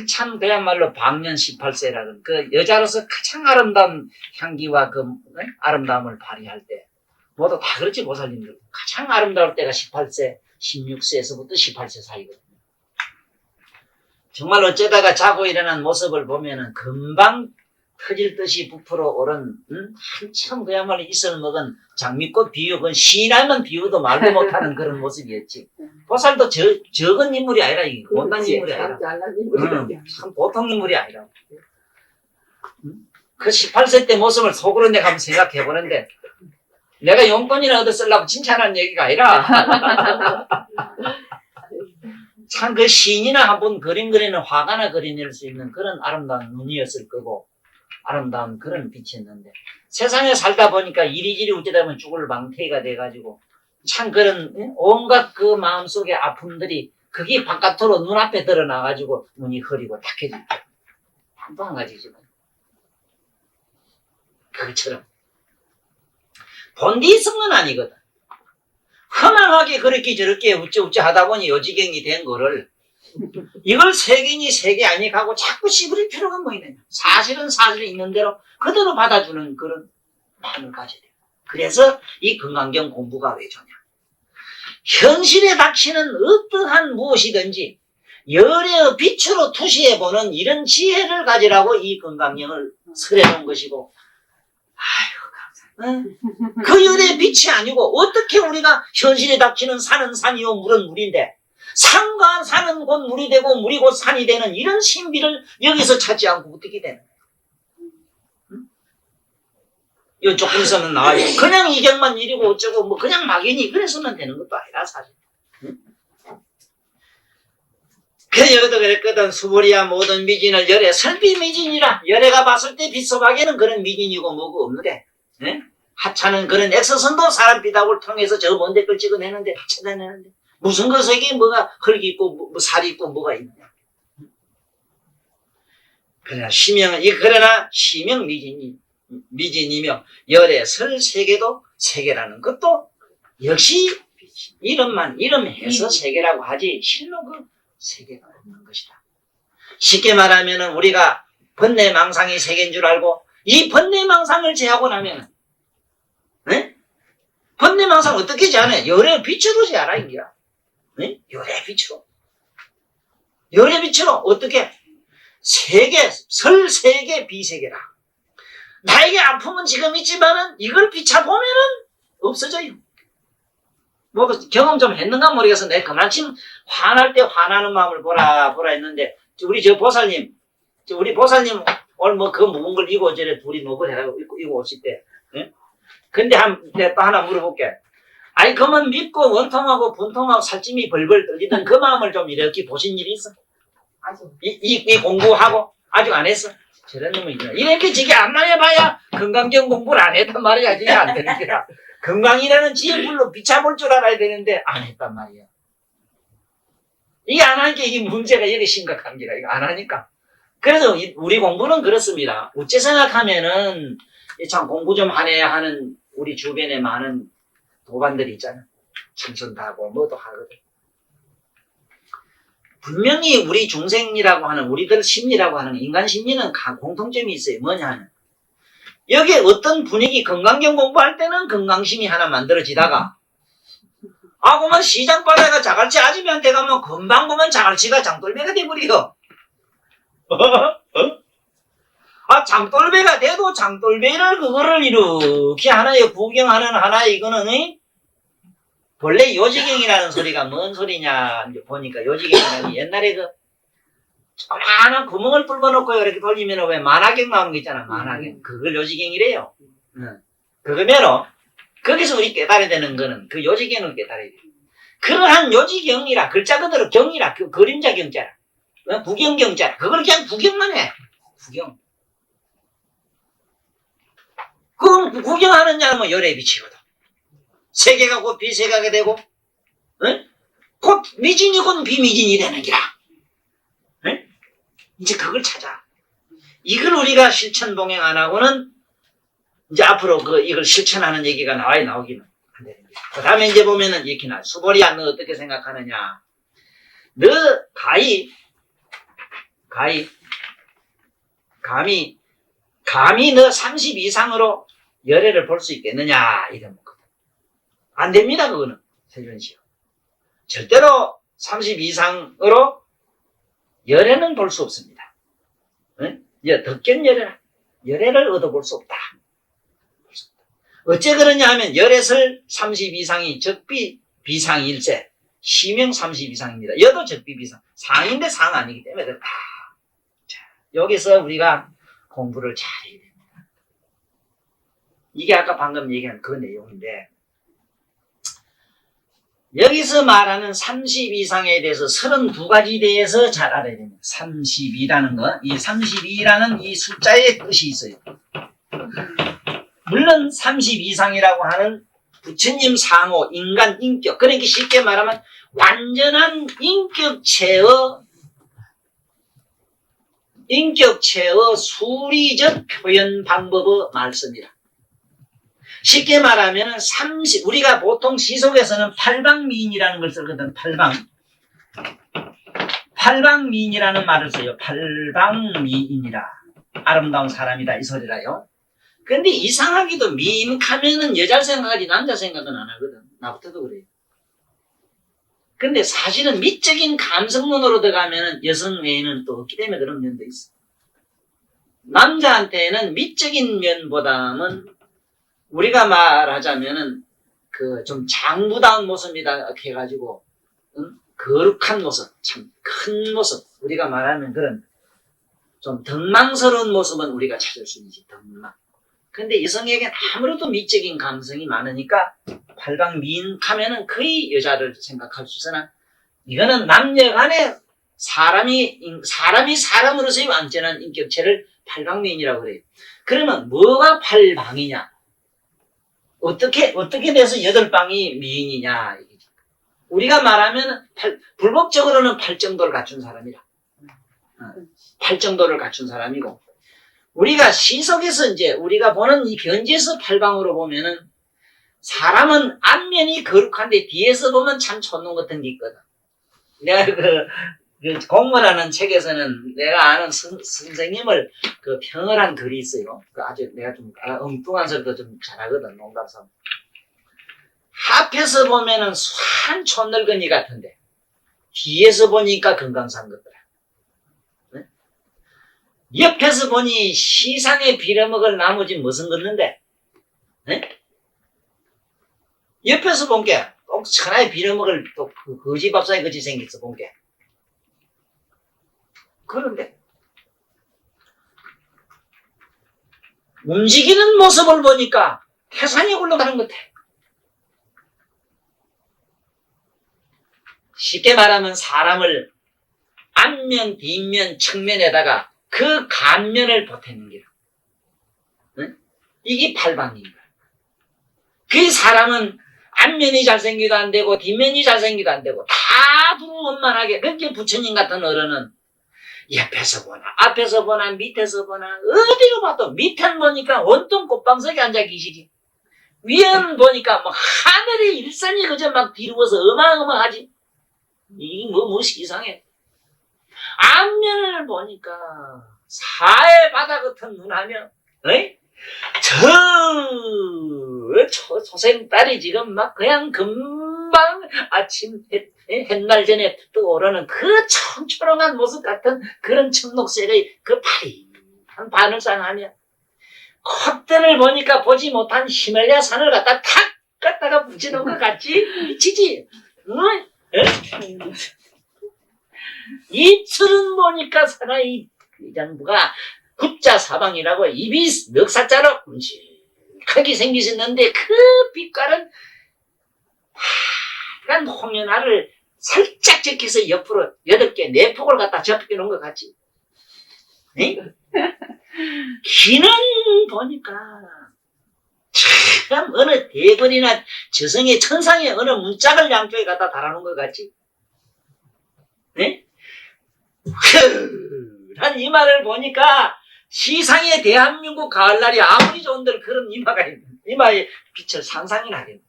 참 그야말로 방년 18세라는 그 여자로서 가장 아름다운 향기와 그 아름다움을 발휘할 때 모두 다 그렇지 보살님들 가장 아름다울 때가 18세, 16세에서부터 18세 사이거든요. 정말 어쩌다가 자고 일어난 모습을 보면은 금방 터질 듯이 부풀어 오른 한참 그야말로 이슬 먹은 장미꽃 비유 그건 시인하면 비유도 말도 못하는 그런 모습이었지. 보살도 적은 인물이 아니라 이 못난 인물이 아니라 참 보통 인물이 아니라 그 18세 때 모습을 속으로 내가 한번 생각해 보는데 내가 용돈이나 얻어 쓰려고 칭찬하는 얘기가 아니라 참 그 시인이나 한 번 그림 그리는 화가나 그려낼 수 있는 그런 아름다운 눈이었을 거고 아름다운 그런 빛이었는데 세상에 살다 보니까 이리저리 어쩌다 보면 죽을 망태가 돼가지고 참 그런 온갖 그 마음속의 아픔들이 그게 바깥으로 눈앞에 드러나가지고 눈이 흐리고 탁해지고 또 한 가지지만 그것처럼 본디 있은 건 아니거든. 허망하게 그렇게 저렇게 우쭈우쭈 하다 보니 요지경이 된 거를 이걸 세계니 세계 아니 하고 자꾸 씹을 필요가 뭐 있느냐. 사실은 있는 대로 그대로 받아주는 그런 마음을 가져야 돼요. 그래서 이 건강경 공부가 왜 좋냐. 현실에 닥치는 어떠한 무엇이든지 열의 빛으로 투시해보는 이런 지혜를 가지라고 이 건강경을 설해놓은 것이고 그 열의 빛이 아니고 어떻게 우리가 현실에 닥치는 산은 산이요 물은 물인데 산과 산은 곧 물이 되고 물이 곧 산이 되는 이런 신비를 여기서 찾지 않고 어떻게 되는 거예요? 이 조금 있으면 나와요. 그냥 이경만 이리고 어쩌고 뭐 그냥 막연히 그래서는 되는 것도 아니라 사실. 그래 여기도 그랬거든. 수보리야 모든 미진을 열에 설비 미진이라. 열애가 봤을 때 빛소박에는 그런 미진이고 뭐고 없는데 하찮은 그런 엑서선도 사람 비답을 통해서 저 먼 댓글 찍어내는데 찾아내는데 무슨 것에게 뭐가 흙이 있고 뭐 살이 있고 뭐가 있느냐. 그러나 시명 미진이며 열의 설 세계도 세계라는 것도 역시 이름해서 세계라고 하지 실로 그 세계가 없는 것이다. 쉽게 말하면은 우리가 번뇌망상이 세계인 줄 알고 이 번뇌망상을 제하고 나면은 번뇌망상 어떻게 제하냐? 열의 빛으로 제하라 이거야. 열의 빛으로. 열의 빛으로 어떻게? 설세계 비세계라. 나에게 아픔은 지금 있지만은 이걸 비춰보면은 없어져요. 모두 경험 좀 했는가 모르겠어. 내가 그만큼 화날 때 화나는 마음을 보라 했는데 우리 보살님 오늘 뭐 그 무거운 걸 이고 저래 둘이 뭐고 해가지고 이고 오실 때 근데 내가 또 하나 물어볼게. 아니 그러면 믿고 원통하고 분통하고 살찜이 벌벌 떨리던 그 마음을 좀 이렇게 보신 일이 있어? 아주 이 공부하고 아직 안 했어? 저런 놈은 있나? 이렇게 지게 안 해봐야 건강경 공부를 안 했단 말이야. 지게 안 되는 거야. 건강이라는 지혜불로 비춰볼 줄 알아야 되는데 안 했단 말이야. 이게 안 하니까 이게 문제가 여기 심각한 게라. 이거 안 하니까. 그래서 우리 공부는 그렇습니다. 어째 생각하면은 참 공부 좀 하네 하는 우리 주변에 많은 도반들이 있잖아. 참선도 하고 뭐도 하거든. 분명히 우리 중생이라고 하는 우리들 심리라고 하는 인간 심리는 공통점이 있어요. 뭐냐 하면 여기에 어떤 분위기 건강경 공부할 때는 건강심이 하나 만들어지다가 그만 시장 바다가 자갈치 아줌마한테 가면 금방 보면 자갈치가 장돌매가 돼버려. 장돌배가 돼도 장돌배를 그거를 이렇게 하나의 구경하는 하나의 이거는 본래 요지경이라는 소리가 뭔 소리냐 이제 보니까 요지경이라는 옛날에 그 조그마한 구멍을 뚫어놓고 이렇게 돌리면 왜 만화경 나오는 거 있잖아. 만화경. 그걸 요지경이래요. 그러면 거기서 우리 깨달아야 되는 거는 그 요지경을 깨달아야 돼. 그러한 요지경이라 글자 그대로 경이라 그 그림자 경자라 구경경자라 그걸 그냥 구경만 해. 구경. 그 구경하는 자는 뭐 열에 비치거든. 세계가 곧 비세계가 되고, 곧 미진이 곧 비미진이 되는 기라. 이제 그걸 찾아. 이걸 우리가 실천 봉행 안 하고는 이제 앞으로 이걸 실천하는 얘기가 나오기는 안 되는 거야. 그 다음에 이제 보면은 이렇게 나 수보리야 너 어떻게 생각하느냐. 너 감히 너 30 이상으로 열애를 볼 수 있겠느냐 이런 거거든. 안 됩니다 그거는 세준씨요. 절대로 30 이상으로 열애는 볼 수 없습니다. 덕견 열애를 얻어볼 수 없다. 어째 그러냐 하면 열애설 30 이상이 적비 비상일세 시명 30 이상입니다. 여도 적비 비상 상인데 상 아니기 때문에 그렇다. 자, 여기서 우리가 공부를 잘해야 됩니다. 이게 아까 방금 얘기한 그 내용인데 여기서 말하는 30 이상에 대해서 32가지 대해서 잘 알아야 됩니다. 32라는 거, 이 32라는 이 숫자의 뜻이 있어요. 물론 30 이상이라고 하는 부처님 상호, 인간 인격, 그러니까 쉽게 말하면 완전한 인격체의 수리적 표현 방법의 말씀이라. 쉽게 말하면 우리가 보통 시속에서는 팔방미인이라는 걸 쓰거든. 팔방미인이라는 말을 써요. 팔방미인이라. 아름다운 사람이다 이 소리라요. 근데 이상하게도 미인하면은 여자를 생각하지 남자 생각은 안 하거든. 나부터도 그래요. 근데 사실은 미적인 감성론으로 들어가면은 여성 외에는 또 없기 때문에 그런 면도 있어. 남자한테는 미적인 면보다는 우리가 말하자면은 그 좀 장부다운 모습이다 해가지고 거룩한 모습, 참 큰 모습, 우리가 말하는 그런 좀 덕망스러운 모습은 우리가 찾을 수 있지. 덕망. 근데 여성에게는 아무래도 미적인 감성이 많으니까 팔방미인하면은 거의 여자를 생각할 수 있으나 이거는 남녀간에 사람이 사람으로서의 완전한 인격체를 팔방미인이라고 그래요. 그러면 뭐가 팔방이냐? 어떻게 돼서 8방이 미인이냐? 우리가 말하면 불법적으로는 8정도를 갖춘 사람이라. 8정도를 갖춘 사람이고 우리가 시속에서 이제 우리가 보는 이 변지에서 8방으로 보면은 사람은 앞면이 거룩한데 뒤에서 보면 참 촌놈 같은 게 있거든. 내가 그 공부라는 책에서는 내가 아는 선생님을 그 평을 한 글이 있어요. 그 아주 내가 좀 엉뚱한 소리도 좀 잘하거든, 농담삼. 앞에서 보면은 한 촌늙은이 같은데 뒤에서 보니까 건강상 것더라. 네? 옆에서 보니 시상에 빌어먹을 나머지 무슨 걷는데 네? 옆에서 본 게 꼭 천하에 빌어먹을 또 거지 밥상에 거지 생겼어 본 게. 그런데 움직이는 모습을 보니까 태산이 올라가는 것 같아. 쉽게 말하면 사람을 앞면, 뒷면, 측면에다가 그 간면을 보태는 기라. 응? 이게 팔방인 거야. 그 사람은 앞면이 잘생기도 안 되고 뒷면이 잘생기도 안 되고 다 두루원만하게. 그렇게 부처님 같은 어른은 옆에서 보나 앞에서 보나 밑에서 보나 어디로 봐도 밑에는 보니까 온통 꽃방석에 앉아 계시지. 위에는 보니까 뭐 하늘의 일산이 그저 막 뒤로워서 어마어마하지. 이게 무엇이 이상해. 앞면을 보니까 사해 바다 같은 눈하며 초생딸이 지금 막 그냥 금방 아침 햇날 전에 떠오르는 그 청초롱한 모습 같은 그런 청록색의 그 한 바늘산 아니야. 콧등을 보니까 보지 못한 히말라야 산을 갖다 탁 갖다가 붙여놓은 것 같지? 미치지? 응? 입술은 보니까 사나이 의장부가 굽자 사방이라고 입이 멱살자로 큼직하게 생기셨는데 그 빛깔은 하얀 홍연화를 살짝 적혀서 옆으로 8개 내폭을 갖다 접혀놓은 것 같지? 응? 귀는 보니까 참 어느 대건이나 저승의 천상의 어느 문짝을 양쪽에 갖다 달아놓은 것 같지? 네? 난 이마를 보니까 시상의 대한민국 가을날이 아무리 좋은들 그런 이마의 빛을 상상이나 하겠네.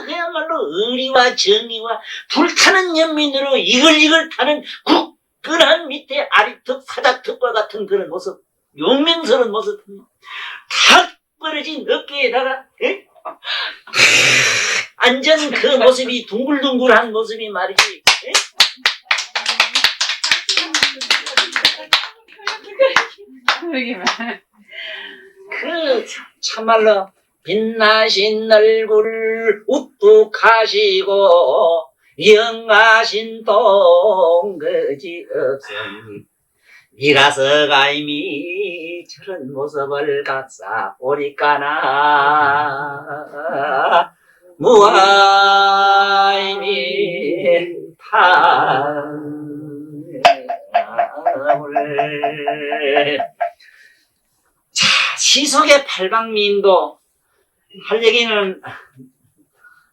그야말로 의리와 정의와 불타는 연민으로 이글이글 타는 굳건한 밑에 아리턱 사자턱과 같은 그런 모습, 용맹스러운 모습, 탁 벌어진 어깨에다가 안전 그 모습이 둥글둥글한 모습이 말이지. 그러게만. 그 참말로 빛나신 얼굴 우뚝하시고 영하신 동거지 없음 이라서 가임이 저런 모습을 갖사 보리까나 무아임이 파물. 자, 시속의 팔방미인도 할 얘기는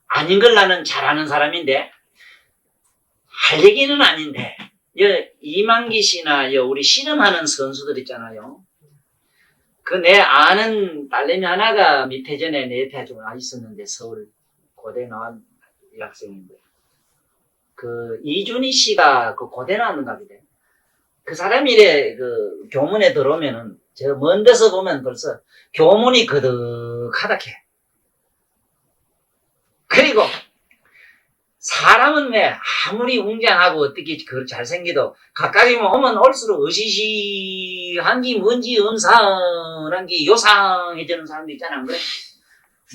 아닌 걸 나는 잘 아는 사람인데 할 얘기는 아닌데 이만기 씨나 우리 씨름하는 선수들 있잖아요. 그 내 아는 딸내미 하나가 밑에 전에 내 옆에 좀 와 있었는데 서울 고대 나온 학생인데 그 이준희 씨가 그 고대 나왔는가 보대. 그 사람이 이래 그 교문에 들어오면은 저 먼 데서 보면 벌써 교문이 거득하다 캐. 그리고 사람은 왜 아무리 웅장하고 어떻게 그 잘생기도 가까이만 오면 올수록 으시시한 게 뭔지 음산한 게 요상해지는 사람도 있잖아. 안 그래?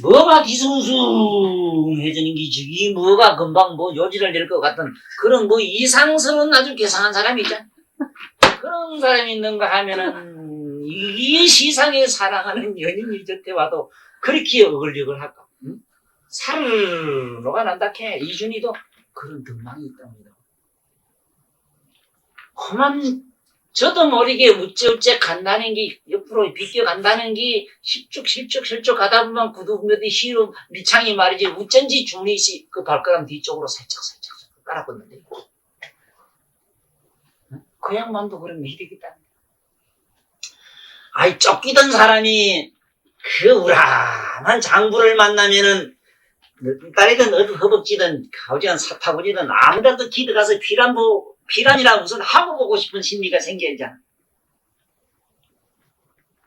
뭐가 뒤숭숭해지는 게 저기 뭐가 금방 뭐 요지를 낼 것 같은 그런 뭐 이상스러운 아주 괴상한 사람이 있잖아. 그런 사람이 있는가 하면은 이 시상에 사랑하는 연인이 곁에 와도 그렇게 어글리글 할까? 응? 살을 녹아난다 캐. 이준이도 그런 덕망이 있답니다. 그만 저도 모르게 우째우째 간다는 게 옆으로 비껴간다는 게 실쭉 가다 보면 구두몇이 시로 미창이 말이지 우쩐지 중리시 그 발가락 뒤쪽으로 살짝 깔아붙는데 그 양반도 그런 매력이다. 아이 쫓기던 사람이 그 우람한 장부를 만나면은 딸이든 어디 허벅지든 가오지간 사타구니든 아무데도 기들어가서 피란이라 무슨 하고 보고 싶은 심리가 생겨있잖아.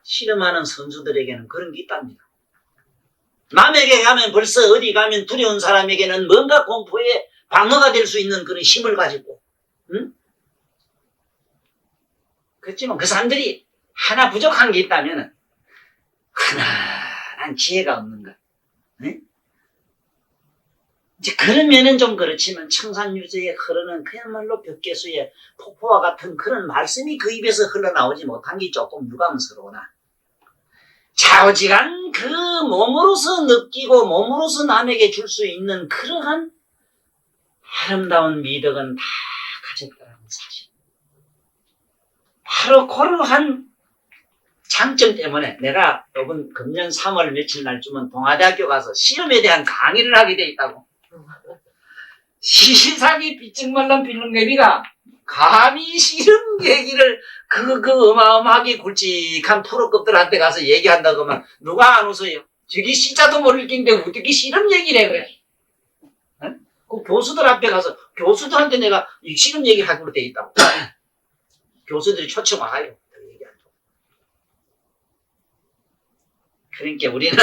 씨름하는 선수들에게는 그런 게 있답니다. 남에게 가면 벌써 어디 가면 두려운 사람에게는 뭔가 공포의 방어가 될 수 있는 그런 힘을 가지고 응? 그렇지만 그 사람들이 하나 부족한 게 있다면 흔한 지혜가 없는 것. 응? 이제 그런 면은 좀 그렇지만 청산유저에 흐르는 그야말로 벽계수의 폭포와 같은 그런 말씀이 그 입에서 흘러나오지 못한 게 조금 유감스러우나 좌우지간 그 몸으로서 느끼고 몸으로서 남에게 줄 수 있는 그러한 아름다운 미덕은 다 가졌다는 사실. 바로 그러한 장점 때문에 내가 이번 금년 3월 며칠 날쯤은 동아대학교 가서 씨름에 대한 강의를 하게 돼 있다고. 시시사기 삐쩍말란 빌런개비가 감히 씨름 얘기를 그 어마어마하게 굵직한 프로급들한테 가서 얘기한다고 하면 누가 안 웃어요? 저기 시자도 모를 낀데 어떻게 씨름 얘기를 해 그래? 응? 그 교수들 앞에 가서 교수들한테 내가 이 씨름 얘기하기로 돼 있다고. 교수들이 초청 와요. 그러니까 우리는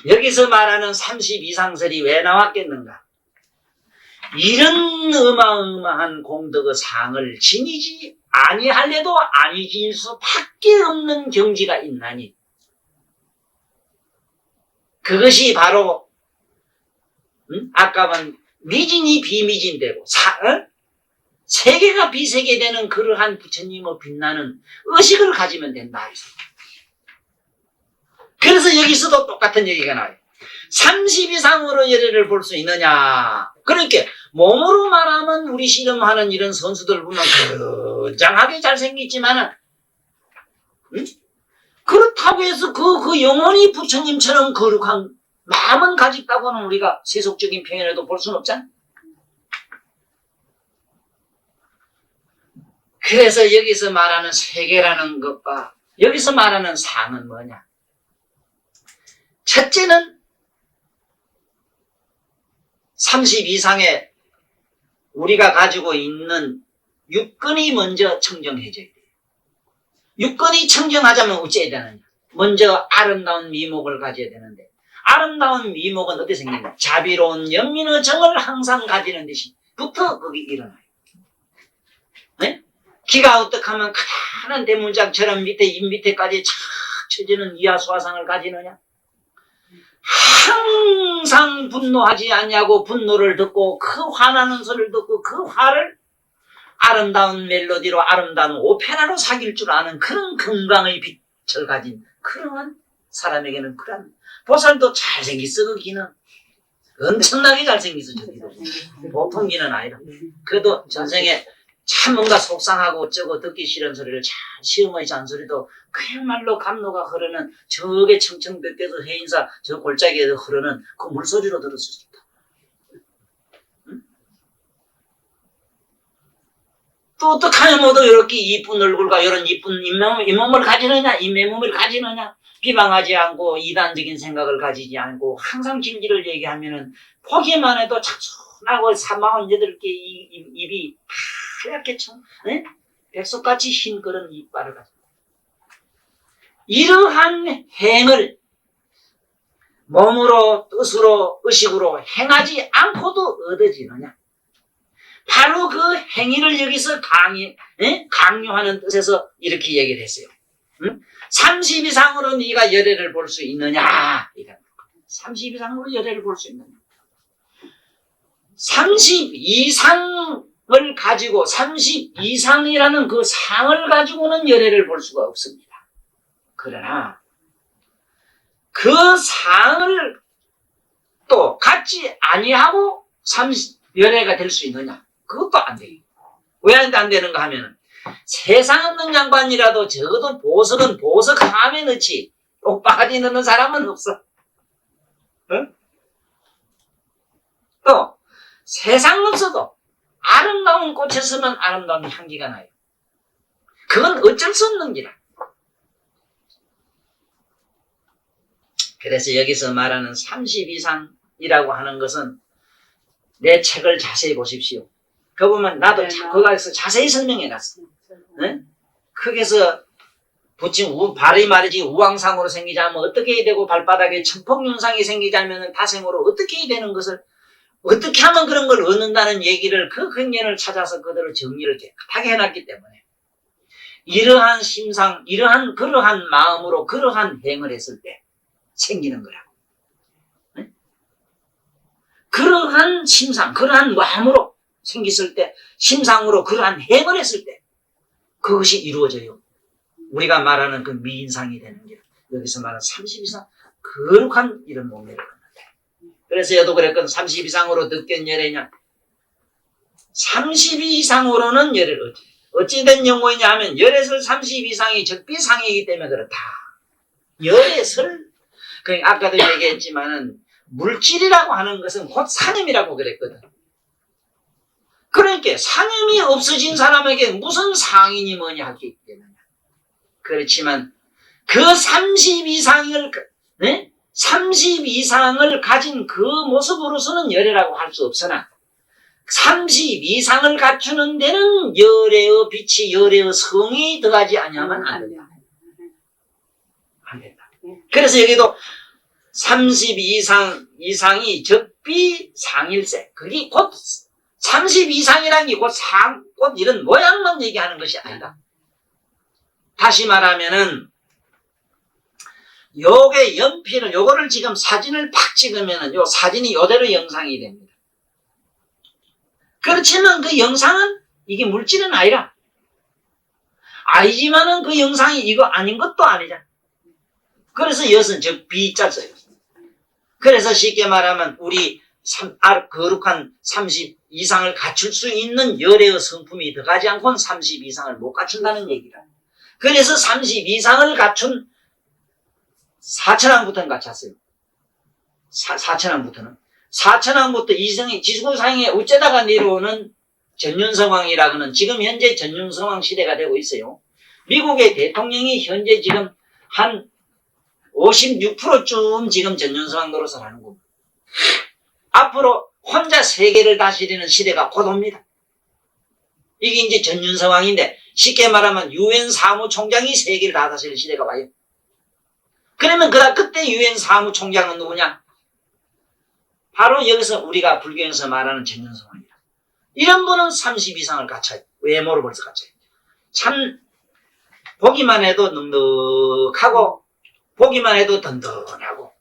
여기서 말하는 30 이상설이 왜 나왔겠는가? 이런 어마어마한 공덕의 상을 지니지 아니할래도 아니 지닐 수밖에 없는 경지가 있나니 그것이 바로 아까는 미진이 비미진되고 세계가 비세계되는 그러한 부처님의 빛나는 의식을 가지면 된다. 그래서 여기서도 똑같은 얘기가 나와요. 30 이상으로 열애를 볼 수 있느냐. 그러니까 몸으로 말하면 우리 씨름하는 이런 선수들 보면 굉장하게 잘생겼지만은 그렇다고 해서 그 영혼이 부처님처럼 거룩한 마음은 가졌다고는 우리가 세속적인 표현에도 볼 수는 없잖아. 그래서 여기서 말하는 세계라는 것과 여기서 말하는 상은 뭐냐? 첫째는 30 이상의 우리가 가지고 있는 육근이 먼저 청정해져야 돼요. 육근이 청정하자면 어찌해야 되느냐? 먼저 아름다운 미목을 가져야 되는데 아름다운 미목은 어떻게 생기냐? 자비로운 연민의 정을 항상 가지는 듯이부터 거기 일어나요. 네? 기가 어떻게 하면 큰 대문짝처럼 입 밑에까지 착 쳐지는 이하수화상을 가지느냐? 항상 분노하지 않냐고 분노를 듣고 그 화나는 소리를 듣고 그 화를 아름다운 멜로디로 아름다운 오페라로 사귈 줄 아는 그런 건강의 빛을 가진 그러한 사람에게는 그런 보살도 잘생겼어. 그 기는 엄청나게 잘생겼어. 저기도 보통 기는 아니라. 그래도 전생에 참 뭔가 속상하고 어쩌고 듣기 싫은 소리를 잘 시어머니 잔소리도 그야말로 감로가 흐르는 저게 청청백개서 해인사 저 골짜기에서 흐르는 그 물소리로 들었을 수 있다. 응? 또 어떻게 하면 모두 이렇게 이쁜 얼굴과 이런 이쁜 잇몸을 가지느냐, 잇몸을 가지느냐, 비방하지 않고 이단적인 생각을 가지지 않고 항상 진리를 얘기하면은 보기만 해도 차분하고 48개 입이 하얗게 백석같이 흰 그런 이빨을 가지고 이러한 행을 몸으로 뜻으로 의식으로 행하지 않고도 얻어지느냐? 바로 그 행위를 여기서 강요하는 뜻에서 이렇게 얘기를 했어요. 30 이상으로 네가 열애를 볼 수 있느냐? 30 이상으로 열애를 볼 수 있느냐? 30 이상을 가지고 30 이상이라는 그 상을 가지고는 열애를 볼 수가 없습니다. 그러나 그 상을 또 갖지 아니하고 열애가 될 수 있느냐? 그것도 안 돼요. 왜 안 되는가 하면은 세상 없는 양반이라도 적어도 보석은 보석 함에 넣지 똑바가지 넣는 사람은 없어. 응? 또 세상 없어도 아름다운 꽃에 서면 아름다운 향기가 나요. 그건 어쩔 수 없는 기라. 그래서 여기서 말하는 30 이상이라고 하는 것은 내 책을 자세히 보십시오. 그 보면 나도 거기서 자세히 설명해놨어. 네? 거기서 붙인 발이 말이지 우왕상으로 생기자면 어떻게 해야 되고 발바닥에 천폭윤상이 생기자면 다생으로 어떻게 해야 되는 것을 어떻게 하면 그런 걸 얻는다는 얘기를 그 근년을 찾아서 그대로 정리를 깨끗하게 해놨기 때문에 이러한 심상, 그러한 마음으로 그러한 행을 했을 때 생기는 거라고. 네? 그러한 심상, 그러한 마음으로 생겼을 때, 심상으로 그러한 행을 했을 때 그것이 이루어져요. 우리가 말하는 그 미인상이 되는 게 여기서 말하는 30 이상 거룩한 이런 몸매를 갖는다. 그래서 여도 그랬거든. 30 이상으로 늦견 열애냐? 30 이상으로는 열애를 어찌된 영혼이냐 하면 열애설 30 이상이 적비상이기 때문에 그렇다. 열애설 그러니까 아까도 얘기했지만은 물질이라고 하는 것은 곧 산염이라고 그랬거든. 그러니까 산염이 없어진 사람에게 무슨 상인이 뭐냐 할 게 있겠느냐. 그렇지만 그 30 이상을 30 이상을 가진 그 모습으로서는 열애라고 할 수 없으나 30 이상을 갖추는 데는 열애의 빛이 열애의 성이 더하지 아니하면 안 된다. 안 된다. 그래서 여기도 30 이상이 적비상일세. 그게 곧 30 이상이라는 게 곧 이런 모양만 얘기하는 것이 아니다. 다시 말하면은 요게 연필을 요거를 지금 사진을 팍 찍으면은 요 사진이 요대로 영상이 됩니다. 그렇지만 그 영상은 이게 물질은 아니라 아니지만은 그 영상이 이거 아닌 것도 아니잖아. 그래서 여기서 저 B자 써요. 그래서 쉽게 말하면 우리 거룩한 30 이상을 갖출 수 있는 열애의 성품이 들어가지 않고는 30 이상을 못 갖춘다는 얘기다. 그래서 30 이상을 갖춘 4천왕부터는 갖췄어요. 4천왕부터는. 4천왕부터 이성이 지구상에 어쩌다가 내려오는 전윤성왕이라고는 지금 현재 전윤성왕 시대가 되고 있어요. 미국의 대통령이 현재 지금 한 56%쯤 지금 전윤성왕 노릇을 하는 겁니다. 앞으로 혼자 세계를 다스리는 시대가 곧 옵니다. 이게 이제 전윤성왕인데 쉽게 말하면 유엔 사무총장이 세계를 다 다스리는 시대가 와요. 그러면 그때 유엔 사무총장은 누구냐? 바로 여기서 우리가 불교에서 말하는 전윤성왕이다. 이런 분은 30 이상을 갖춰요. 외모를 벌써 갖춰요. 참 보기만 해도 넉넉하고 보기만 해도 든든하고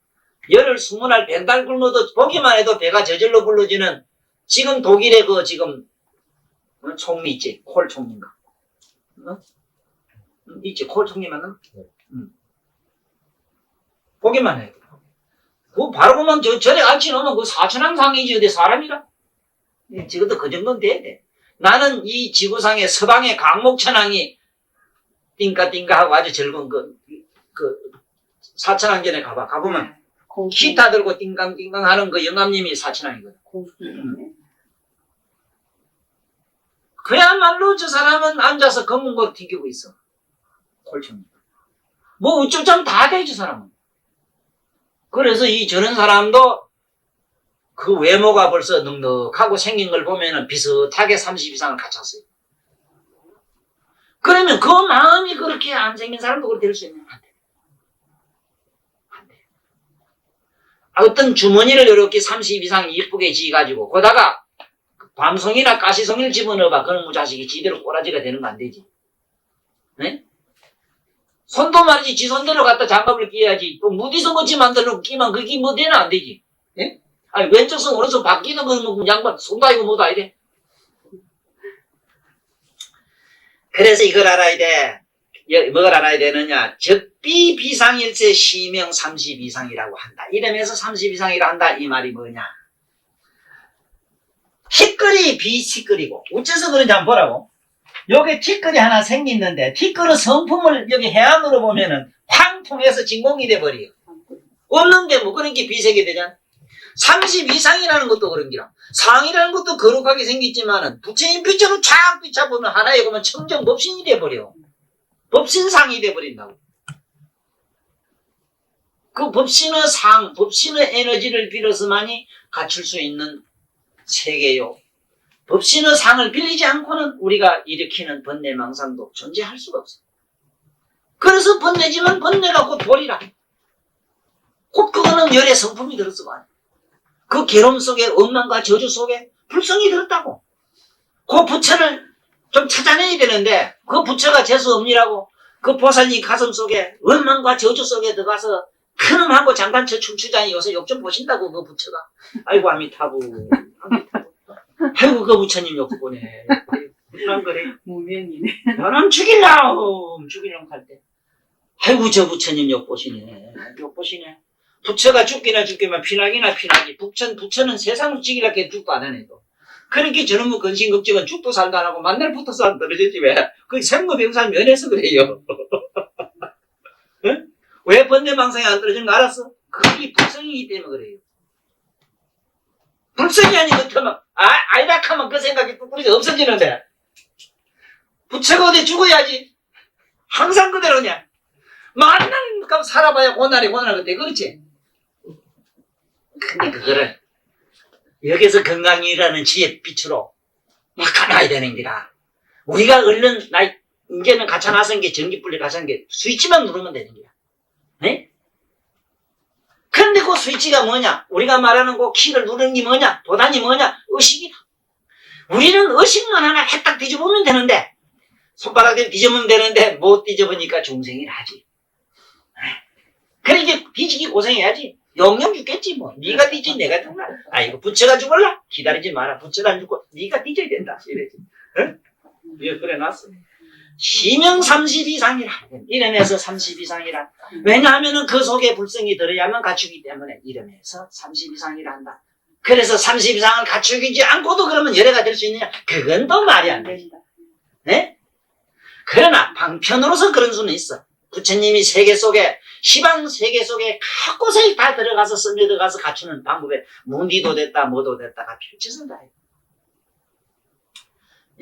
열을 20날 벤달 굶어도 보기만 해도 배가 저절로 불러지는 지금 독일의 그 지금 총리 있지? 콜 총리인가? 있지? 콜 총리 맞나? 보기만 해도 그 바로 그만 절에 앉히 놓으면 그 4천왕 상이지 어디 사람이라? 지금도 그 정도는 돼야 돼. 나는 이 지구상의 서방의 강목천왕이 띵까띵까 하고 아주 즐거운 그 4천왕 전에 가보면 기타 들고 띵강띵강 하는 그 영감님이 4천왕이거든. 그야말로 저 사람은 앉아서 검은고를 튕기고 있어. 콜총리. 뭐 어쩌자면 다 돼, 저 사람은. 그래서 저런 사람도 그 외모가 벌써 넉넉하고 생긴 걸 보면은 비슷하게 30 이상을 갖췄어요. 그러면 그 마음이 그렇게 안 생긴 사람도 그렇게 될 수 있냐? 안 돼. 안 돼. 어떤 주머니를 이렇게 30 이상 이쁘게 지어가지고, 거다가 밤송이나 가시송이를 집어넣어봐. 그런 무자식이 지대로 꼬라지가 되는 거 안 되지. 네? 손도 말이지, 지 손대로 갖다 장갑을 끼워야지. 또 무디서 멋지 만들려고 끼면 그게 뭐 되나 안 되지. 예? 아니, 왼쪽 손, 오른손 바뀌는 거, 양반, 손도 아니고 뭐도 아니래. 그래서 이걸 알아야 돼. 뭘 알아야 되느냐. 적비 비상일세 시명 30 이상이라고 한다. 이러면서 30 이상이라 한다. 이 말이 뭐냐. 티끌이 비티끌이고, 어째서 그런지 한번 보라고. 여기 티끌이 하나 생기는데, 티끌의 성품을 여기 해안으로 보면은, 황 통해서 진공이 돼버려요. 없는데 뭐 그런 게 비색이 되잖아. 30 이상이라는 것도 그런 기라. 상이라는 것도 거룩하게 생겼지만은, 부처님 빛으로 쫙 비춰보면 하나에 보면 청정 법신이 돼버려. 법신상이 돼버린다고. 그 법신의 상, 법신의 에너지를 빌어서만이 갖출 수 있는 세계요. 법신의 상을 빌리지 않고는 우리가 일으키는 번뇌망상도 존재할 수가 없어. 그래서 번뇌지만 번뇌가 곧 돌이라. 곧 그거는 열의 성품이 들었어 봐. 그 괴로움 속에 원망과 저주 속에 불성이 들었다고. 그 부처를 좀 찾아내야 되는데 그 부처가 재수없니라고 그 보살님 가슴 속에 원망과 저주 속에 들어가서 큰음하고 잠깐 저 춤추자니 요새 욕 좀 보신다고 그 부처가. 아이고 아미타부. 아미타부. 아이고 그 부처님 욕 보네. 그런 거래. 무명이네. 너는 죽일라움 할 때. 아이고 저 부처님 욕 보시네. 욕 보시네. 부처가 죽기나 죽기만 피나기나 피나기. 부처는 세상을 죽이라 게 죽도 안 하네 또. 그러니까 저런 뭐 근심걱정은 죽도 살도 안 하고 만날 붙어서 안 떨어졌지 왜? 그 생로병사를 면해서 그래요. 응? 왜 번뇌망상이 안 떨어지는 거 알았어? 그게 불성이기 때문에 그래요. 불성이 아니면 아이다 하면 그 생각이 뿌리가 없어지는데 부처가 어디 죽어야지. 항상 그대로냐. 만날 살아봐야 고난이 그때 그렇지? 근데 그거를 여기서 건강이라는 지혜 빛으로 막 가놔야 되는 기라. 우리가 얼른 이제는 갖춰놨은 게 전기불리 갖춰놓은 게 스위치만 누르면 되는 거야. 네? 근데 그 스위치가 뭐냐? 우리가 말하는 그 키를 누르는 게 뭐냐? 도단이 뭐냐? 의식이다. 우리는 의식만 하나 해딱 뒤집으면 되는데, 손바닥에 뒤집으면 되는데 못 뒤집으니까 중생이 하지. 그래 이제 뒤지기 고생해야지. 영영 죽겠지 뭐. 네가 뒤지 내가 죽나. 이거 부처가 죽을라? 기다리지 마라. 부처가 안 죽고 네가 뒤져야 된다. 이래지. 응? 이거 그래 놨어. 시명 30 이상이라. 이름에서 30 이상이라. 왜냐하면은 그 속에 불성이 들어야만 갖추기 때문에 이름에서 30 이상이라 한다. 그래서 30 이상을 갖추지 않고도 그러면 열애가 될 수 있느냐? 그건 또 말이 안 돼. 네? 그러나 방편으로서 그런 수는 있어. 부처님이 세계 속에 시방 세계 속에 곳곳에 다 들어가서 스며들어가서 갖추는 방법에 문디도 됐다 뭐도 됐다가 펼쳐진다.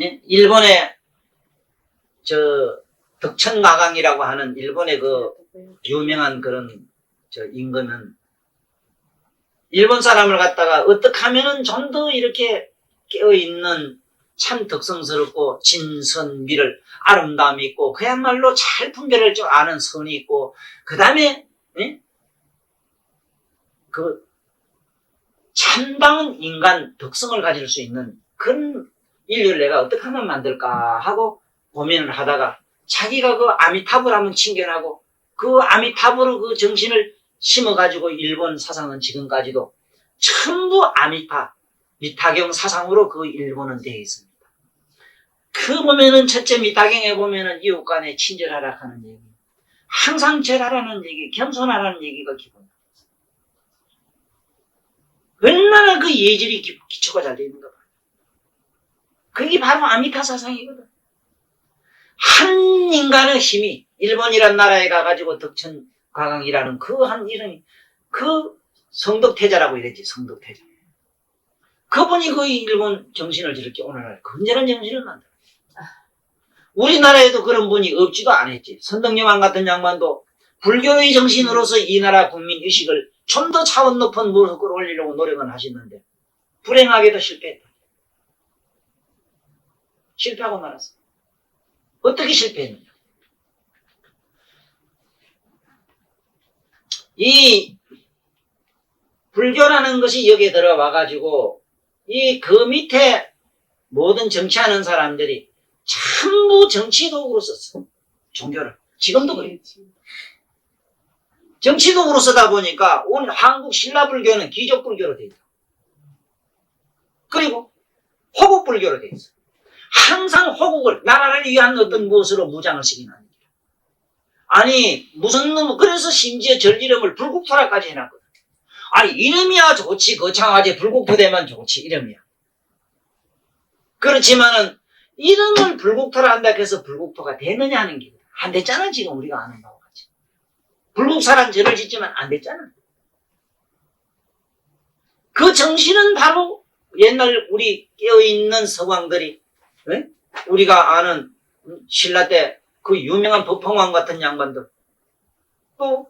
예? 일본의 저 덕천마강이라고 하는 일본의 그 유명한 그런 저 임금은 일본 사람을 갖다가 어떻게 하면은 좀 더 이렇게 깨어있는 참 덕성스럽고 진선미를 아름다움이 있고 그야말로 잘 분별할 줄 아는 선이 있고 그 다음에 그 참다운 인간 덕성을 가질 수 있는 그런 인류를 내가 어떻게 하면 만들까 하고 고민을 하다가 자기가 그 아미타불 한번 친견하고 그 아미타불의 그 정신을 심어가지고 일본 사상은 지금까지도 전부 아미타 미타경 사상으로 그 일본은 되어 있습니다. 그 보면은 첫째 미타경에 보면은 이웃 간에 친절하라 하는 얘기, 항상 절하라는 얘기, 겸손하라는 얘기가 기본. 얼마나 그 예절이 기초가 잘 되어 있는가 봐. 그게 바로 아미타 사상이거든. 한 인간의 힘이 일본이란 나라에 가가지고 덕천과강이라는 그 한 이름이 그 성덕태자라고 이랬지. 성덕태자. 그분이 그 일본 정신을 저렇게 오늘날 건전한 정신을 만들어. 우리나라에도 그런 분이 없지도 않았지. 선덕여왕 같은 양반도 불교의 정신으로서 이 나라 국민 의식을 좀 더 차원 높은 무엇을 끌어올리려고 노력은 하셨는데 불행하게도 실패했다. 실패하고 말았어. 어떻게 실패했느냐. 이 불교라는 것이 여기에 들어와가지고 그 밑에 모든 정치하는 사람들이 전부 정치도구로 썼어. 종교를. 지금도 그래요. 정치도구로 쓰다 보니까 오늘 한국 신라불교는 기족불교로 되어 있다. 그리고 호국불교로 되어 있어. 항상 호국을 나라를 위한 어떤 무엇으로 무장을 시키는 거야. 아니 무슨 놈 그래서 심지어 절이름을 불국토라까지 해놨거든. 아니 이름이야 좋지 거창하지 불국토되면 좋지 이름이야. 그렇지만은 이름을 불국토라 한다 해서 불국토가 되느냐 하는 게 안 됐잖아. 지금 우리가 아는 바와 같이 불국사란 절을 짓지만 안 됐잖아. 그 정신은 바로 옛날 우리 깨어있는 서광들이 우리가 아는 신라 때 그 유명한 법황왕 같은 양반들 또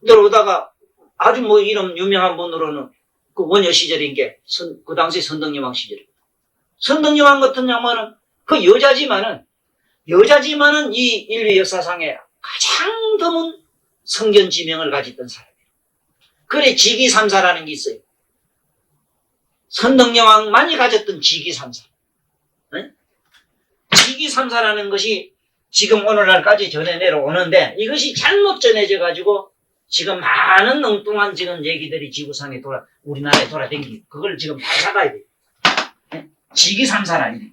들어오다가 아주 뭐 이런 유명한 분으로는 그 원효 시절인 게 그 당시 선덕여왕 시절. 선덕여왕 같은 양반은 그 여자지만은 이 인류 역사상에 가장 드문 성견 지명을 가졌던 사람이에요. 그래 지기삼사라는 게 있어요. 선덕여왕만이 가졌던 지기삼사. 지기삼사라는 것이 지금 오늘날까지 전해 내려오는데 이것이 잘못 전해져 가지고 지금 많은 엉뚱한 지금 얘기들이 지구상에 우리나라에 돌아다니고 그걸 지금 다 잡아야 돼. 지기삼사라니.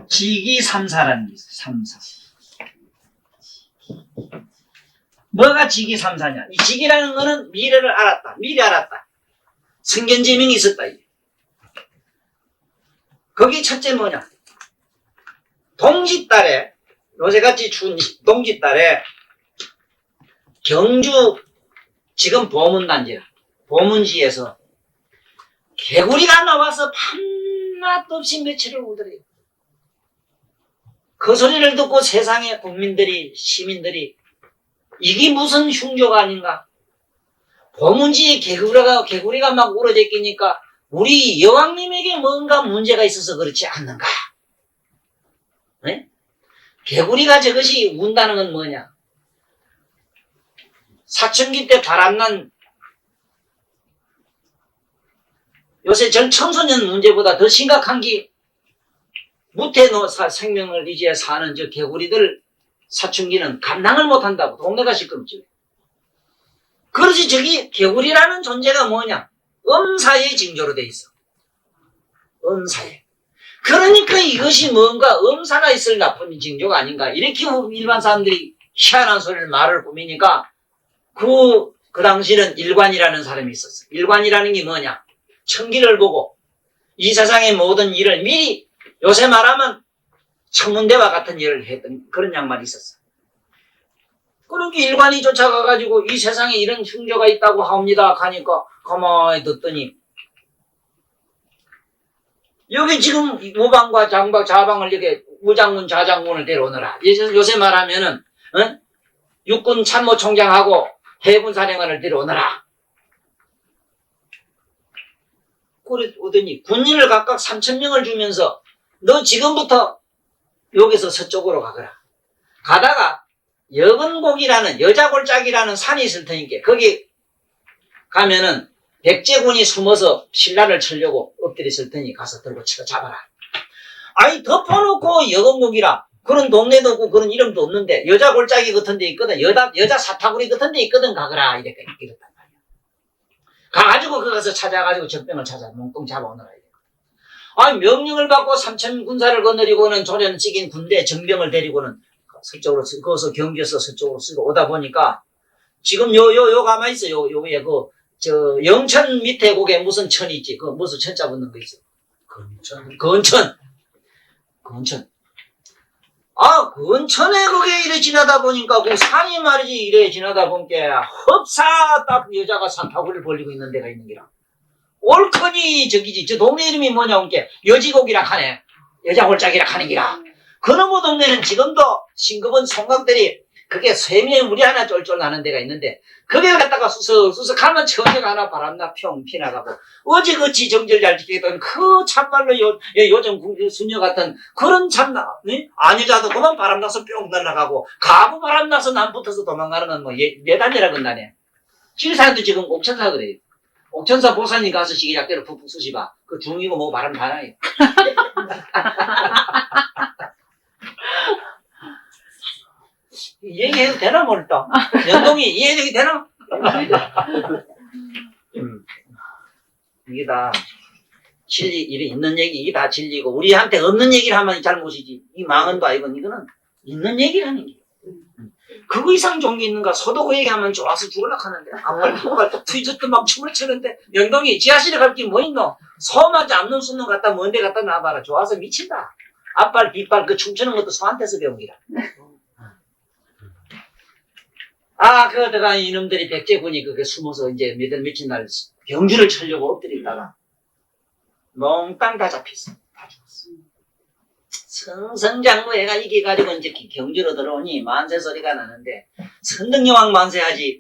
지기삼사라는 게 있어요. 삼사. 뭐가 지기삼사냐? 이 지기라는 거는 미래를 알았다. 미리 알았다. 성견지명이 있었다. 거기 첫째 뭐냐? 동짓달에 요새같이 추운 동짓달에 경주 지금 보문단지라 보문시에서 개구리가 나와서 밤낮 없이 며칠을 울더래요. 그 소리를 듣고 세상의 국민들이 시민들이 이게 무슨 흉조가 아닌가? 보문지에 개구리가 막 울어제끼니까 우리 여왕님에게 뭔가 문제가 있어서 그렇지 않는가? 네? 개구리가 저것이 운다는 건 뭐냐? 사춘기 때 바람난 요새 전 청소년 문제보다 더 심각한 게 무태노 생명을 이제 사는 저 개구리들 사춘기는 감당을 못한다고 동네가 시끄럽죠. 그렇지 저기 개구리라는 존재가 뭐냐? 음사의 징조로 돼 있어. 음사에. 그러니까 이것이 뭔가 음사가 있을 나쁜 징조가 아닌가. 이렇게 일반 사람들이 희한한 소리를 말을 꾸미니까 그 당시는 일관이라는 사람이 있었어. 일관이라는 게 뭐냐? 천기를 보고 이 세상의 모든 일을 미리 요새 말하면 천문대와 같은 일을 했던 그런 양반이 있었어. 그러니까 일관이 쫓아가가지고 이 세상에 이런 흉조가 있다고 합니다. 가니까 가만히 듣더니 여기 지금 우방과 장방, 좌방을 이렇게 우장군, 좌장군을 데려오너라. 요새 말하면은 육군 참모총장하고 해군사령관을 데려오너라. 그래 오더니 군인을 각각 3,000명을 주면서 너 지금부터 여기서 서쪽으로 가거라. 가다가 여건곡이라는 여자골짜기라는 산이 있을 테니까 거기 가면은 백제군이 숨어서 신라를 치려고 엎드렸을 테니 가서 들고 치고 잡아라. 아니 덮어놓고 여건곡이라 그런 동네도 없고 그런 이름도 없는데 여자골짜기 같은 데 있거든. 여자 사타구리 같은 데 있거든. 가거라. 이랬단 말이야. 가가지고 거기 가서 찾아가지고 적병을 찾아 몽땅 잡아오너라. 아니 명령을 받고 3,000 군사를 거느리고는 조련 찍인 군대 정병을 데리고는 서쪽으로 거기서 경주에서 서쪽으로 쓰고 오다 보니까 지금 요 가만히 있어. 요 위에 저 영천 밑에 거기에 무슨 천이 있지? 그 무슨 천자 붙는 거 있어? 건천. 아, 건천에 그게 이래 지나다 보니까 그 산이 말이지 이래 지나다 보니까 흡사 딱 여자가 산타구리를 벌리고 있는 데가 있는 기라. 올커니 저기지. 저 동네 이름이 뭐냐 보니까 여지곡이라 하네. 여자골짜기라 하는 기라. 그놈의 동네는 지금도 싱겁은 총각들이 그게 쇠미의 물이 하나 쫄쫄 나는 데가 있는데 거기에 갔다가 수석수석 하면 처녀가 하나 바람나 평 피나가고 어제그치 정절 잘 지키던 그 참말로 요즘 수녀 같은 그런 참나 아녀자도 그만 바람나서 뿅 날아가고 가고 바람나서 남 붙어서 도망가는 건 뭐 몇 안이라 건다네. 실사도 지금 옥천사 그래요. 옥천사 보살님 가서 시기작대로 푹푹 쑤시봐. 그 중이고 뭐 바람 다 나요. 얘기해도 되나 모르겠다. 연동이 이해되기 되나? 이게 다 진리, 이게 있는 얘기, 이게 다 진리고 우리한테 없는 얘기를 하면 잘못이지. 이 망언도 아니고 이거는 있는 얘기라는 게. 그거 이상 좋은 게 있는가? 소도 그 얘기하면 좋아서 죽으려고 하는데 앞발 트위저도 막 춤을 추는데 영동이 지하실에 갈 게 뭐 있노? 소마지 않는 수는 갖다 먼데 갖다 놔봐라. 좋아서 미친다. 앞발 뒷발 그 춤추는 것도 소한테서 배운 기라. 아, 그러다가 이놈들이 백제군이 그게 숨어서 이제 며칠 날 경주를 치려고 엎드리다가 몽땅 다 잡혔어. 다 죽었어. 성성장구애가 이겨가지고 이제 경주로 들어오니 만세 소리가 나는데 선덕여왕 만세하지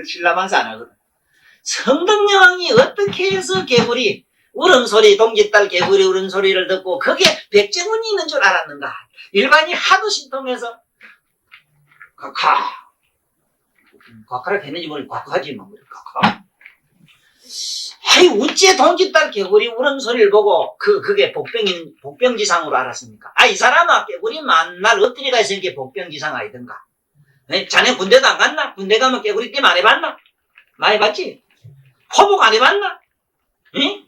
신라 만세 안 하거든. 선덕여왕이 어떻게 해서 개구리 울음소리 동짓딸 개구리 울음소리를 듣고 그게 백제군이 있는 줄 알았는가. 일반이 하도 신통해서 곽하라 했는지 모르겠 곽하지 뭐 곽하. 아이 우째 동짓딸 개구리 울음소리를 보고 그게 복병지상으로 알았습니까? 아 이 사람아 개구리 만날 엎드리가 있으니까 복병지상 아니던가. 자네 군대도 안 갔나? 군대 가면 개구리 띠 많이 봤나? 많이 봤지? 호복 안 해봤나? 응?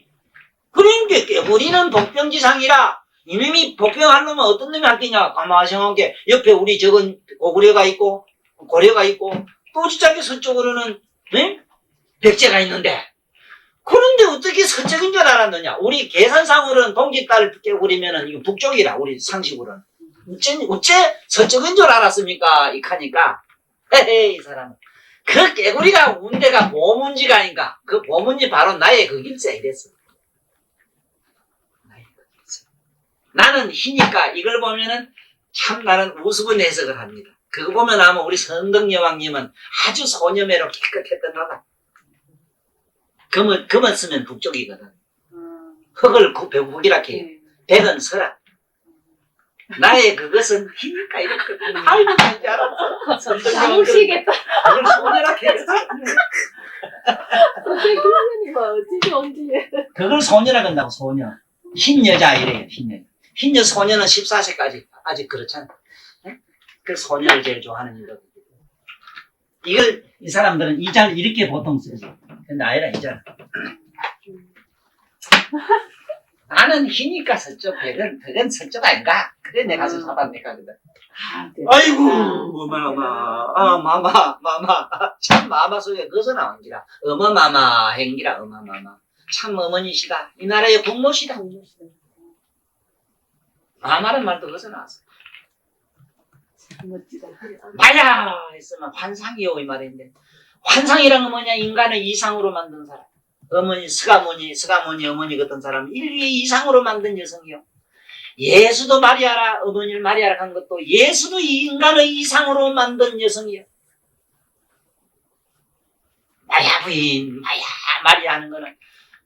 그러니까 개구리는 복병지상이라 이놈이 복병하려면 어떤 놈이 할게냐? 가만히 생각해. 옆에 우리 적은 고구려가 있고 고려가 있고 또 저기 서쪽으로는 백제가 있는데 그런데 어떻게 서쪽인 줄 알았느냐? 우리 계산상으로는 동짓딸 개구리면은 이거 북쪽이라 우리 상식으로는 어째 서쪽인 줄 알았습니까? 이카니까 헤헤 이 사람은 그 개구리가 운 데가 보문지가 아닌가? 그 보문지 바로 나의 그 길세 이랬어. 나의 그 길세. 나는 희니까 이걸 보면은 참 나는 우스분 해석을 합니다. 그거 보면 아마 우리 선덕여왕님은 아주 소녀매로 깨끗했던 거다. 금은 쓰면 북쪽이거든. 흑을 북이라 해요. 백은 서라. 나의 그것은 희니까 이렇게 알고 있는 줄 알았어. 잠시겠다. 그걸 소녀라고 했어. 선생님이 어찌지 언제. 그걸 소녀라고 한다고, 소녀. 흰 여자 이래요, 흰 여자. 흰 여자 소녀는 14세까지 아직 그렇잖아. 그 소녀를 제일 좋아하는 이거. 이걸 이 사람들은 이 잘 이렇게 보통 쓰지. 근데 아니라 이 잘. 나는 희니까 설적, 백은 설적 아닌가? 그래 내가 가서 잡았니까 그래. 아이고 마마 참 마마 속에 거기서 나온 기라. 어머마마 행기라. 어머마마 참 어머니시다. 이 나라의 국모시다. 마마란 말도 거기서 나왔어. 멋지다. 마야 했으면 환상이요 이 말인데, 환상이란 건 뭐냐? 인간을 이상으로 만든 사람. 어머니 스가모니 어머니 같은 사람 인류의 이상으로 만든 여성이요. 예수도 마리아라, 어머니를 마리아라 한 것도 예수도 인간의 이상으로 만든 여성이요. 마야 부인 마리아 하는 거는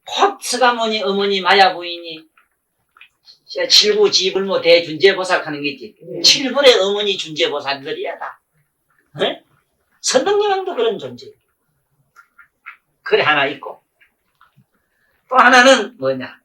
곧 스가모니 어머니 마야 부인이 칠부 지불모 대준재보살 하는 게 있지. 칠불의 어머니 준재보살들이야 다. 어? 선덕여왕도 그런 존재. 그래 하나 있고, 또 하나는 뭐냐?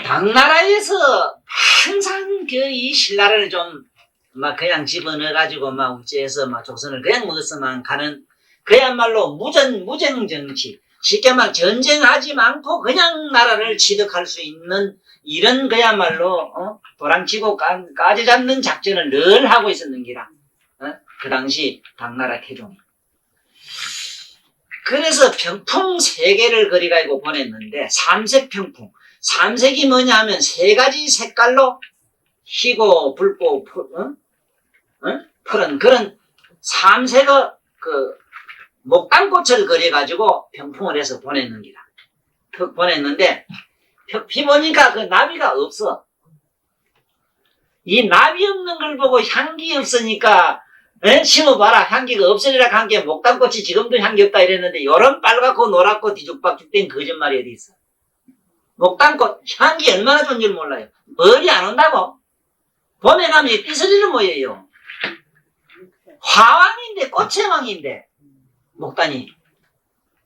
당나라에서 항상 그 이 신라를 좀 막 그냥 집어넣어가지고 막 우째해서 막 조선을 그냥 먹었으면 가는 그야말로 무정 정치. 쉽게 말 전쟁하지 않고 그냥 나라를 취득할 수 있는 이런 그야말로 도랑치고 까지 잡는 작전을 늘 하고 있었는 기라. 그 당시 당나라 태종이. 그래서 병풍 3개를 그리가지고 보냈는데, 삼색 병풍. 삼색이 뭐냐 하면 3가지 색깔로 희고 붉고 푸른 그런 삼색의 그 목단꽃을 그려가지고 병풍을 해서 보냈는 기라. 보냈는데 피보니까 그 나비가 없어. 이 나비 없는 걸 보고 향기 없으니까 심어봐라 향기가 없으리라 한 게 목단꽃이 지금도 향기 없다 이랬는데, 요런 빨갛고 노랗고 뒤죽박죽된 거짓말이 어디 있어. 목단꽃 향기 얼마나 좋은 줄 몰라요. 머리 안 온다고? 봄에 가면 삐스리는 뭐예요. 화왕인데 꽃의 왕인데 목단이.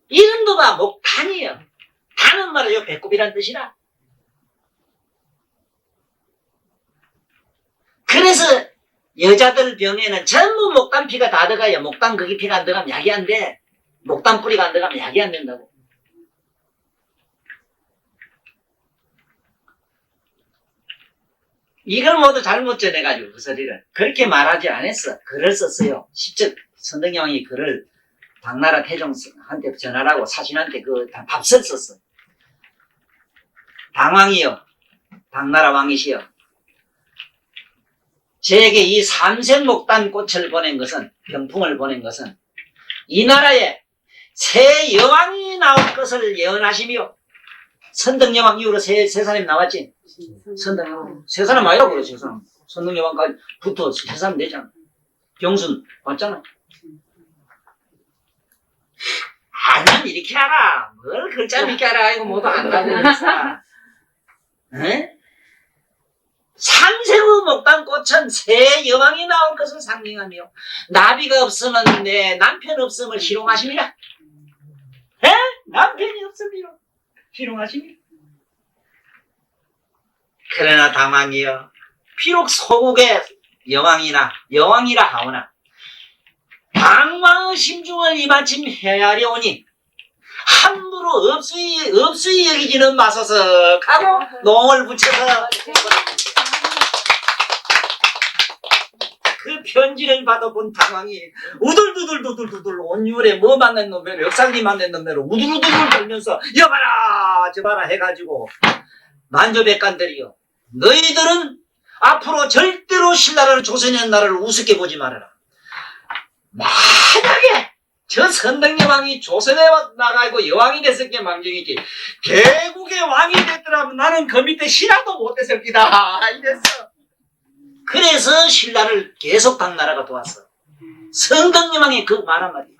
이름도 봐 목단이에요. 단은 말이에요 배꼽이란 뜻이라. 그래서 여자들 병에는 전부 목단피가 다 들어가요. 목단 거기 피가 안 들어가면 약이 안 돼. 목단 뿌리가 안 들어가면 약이 안 된다고. 이걸 모두 잘못 전해가지고 그 소리를 그렇게 말하지 않았어. 글을 썼어요. 직접 선덕여왕이 글을 당나라 태종한테 전하라고 사신한테 그 밥을 썼어. 당왕이여, 당나라 왕이시여, 제게 이 삼색 목단 꽃을 보낸 것은, 병풍을 보낸 것은 이 나라에 새 여왕이 나올 것을 예언하시며, 선덕여왕 이후로 세 사람이 나왔지. 선덕여왕 세 사람 아니라고 그래. 세 사람 선덕여왕까지 붙어 세 사람 되잖아. 경순 맞잖아. 난 이렇게 알아. 뭘 글자 믿게 알아. 이거 모두 안다고 그랬어. 삼색의 목단꽃은 새 여왕이 나올 것을 상징하며, 나비가 없으면 내 남편 없음을 희롱하심이라. 남편이 없음이라 희롱하심이라. 그러나 당왕이여, 비록 소국의 여왕이라 하오나 당왕의 심중을 이마침 헤아려오니 함부로 없수이 여기지는 마소서 하고 농을 붙여서 그 편지를 받아본 당왕이 우들두들 온유에 뭐 만난 놈매로 역상리 만난 놈매로 우들우들 떨면서 여봐라 저봐라 해가지고, 만조백관들이여, 너희들은 앞으로 절대로 신라라는 조선의 나라를 우습게 보지 말아라. 만약에 저 선덕여왕이 조선에 나가고 여왕이 됐을 게 망정이지, 개국의 왕이 됐더라면 나는 그 밑에 신하도 못 됐을 기다 이랬어. 그래서 신라를 계속 당나라가 도왔어. 선덕여왕이 그 말 한마디.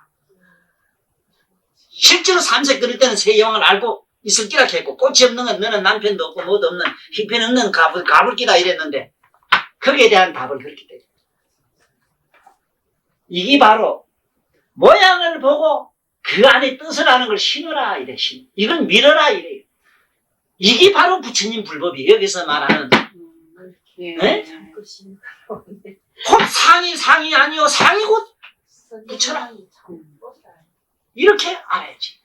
실제로 삼색 그릴 때는 새 여왕을 알고 있을 기라 했고 꽃이 없는 건 너는 남편도 없고 뭐도 없는 형편없는 가불기다 이랬는데 거기에 대한 답을 그렇게 돼. 이게 바로 모양을 보고 그 안에 뜻을 아는 걸 신어라 이래. 이건 밀어라 이래. 이게 바로 부처님 불법이 여기서 말하는 예. 네? 곧 상이 아니요 상이 곧 붙여라. 이렇게 알아야지.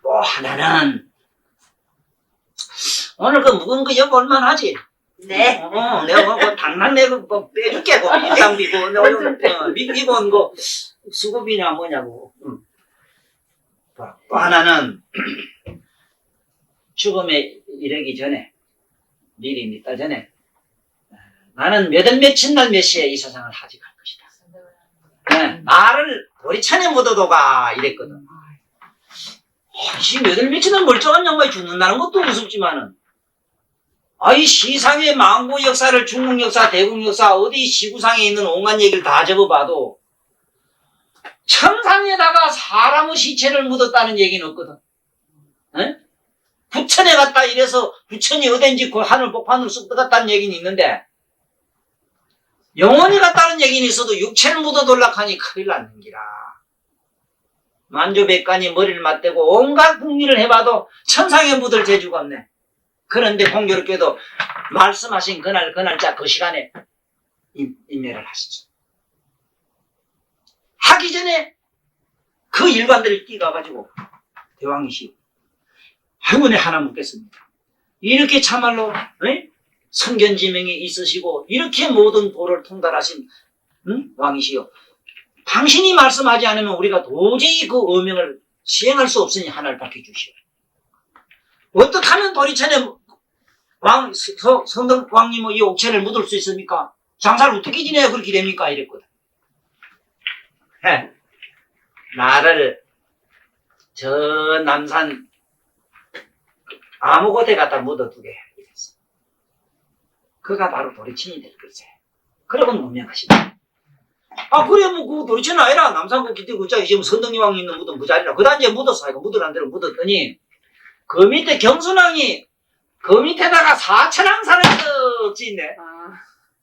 또 하나는 오늘 그 묵은 거 여보 얼마나 지? 네. 내가 뭐 당장 내가 뭐 빼줄게. 뭐 입장비고 이거 온 거 수급이냐 뭐냐고. 또 하나는 죽음에 이르기 전에 미리 믿다 전에 나는 며칠 날 몇 시에 이 세상을 하직할 것이다. 네, 나를 도리천에 묻어도가 이랬거든. 며칠 날 멀쩡한 양반이 죽는다는 것도 우습지만은 이 시상의 망고 역사를 중국 역사, 대국 역사 어디 시구상에 있는 온갖 얘기를 다 접어봐도 천상에다가 사람의 시체를 묻었다는 얘기는 없거든. 네? 부천에 갔다 이래서 부천이 어딘지 그 하늘 복판으로 쑥 떠갔다는 얘기는 있는데 영원히 갔다는 얘기는 있어도 육체를 묻어 돌락하니 큰일 났는 기라. 만조백관이 머리를 맞대고 온갖 궁리를 해봐도 천상에 묻을 재주가 없네. 그런데 공교롭게도 말씀하신 그날짜 그 시간에 인멸을 하시죠. 하기 전에 그 일관들이 뛰어가가지고 대왕이시오. 행운에 하나 묻겠습니다. 이렇게 참말로 선견지명이 있으시고 이렇게 모든 도를 통달하신 왕이시오. 당신이 말씀하지 않으면 우리가 도저히 그 어명을 시행할 수 없으니 하나를 밝혀주시오. 어떻게 하면 도리천에 성덕 왕님의 이 옥체를 묻을 수 있습니까? 장사를 어떻게 지내야 그렇게 됩니까? 이랬거든. 나를 저 남산 아무 곳에 갖다 묻어두게 이랬어. 그가 바로 도리천이 될 것이지. 그러면 문명하시다. 그래 뭐 그 도리천 아니라 남산구 기대 그 자기 지금 선덕여왕 있는 묻은 그 자리라 그 단지에 묻었어. 이거 묻으란 대로 묻었더니 그 밑에 경순왕이 그 밑에다가 사천왕산을 쓱 짓네.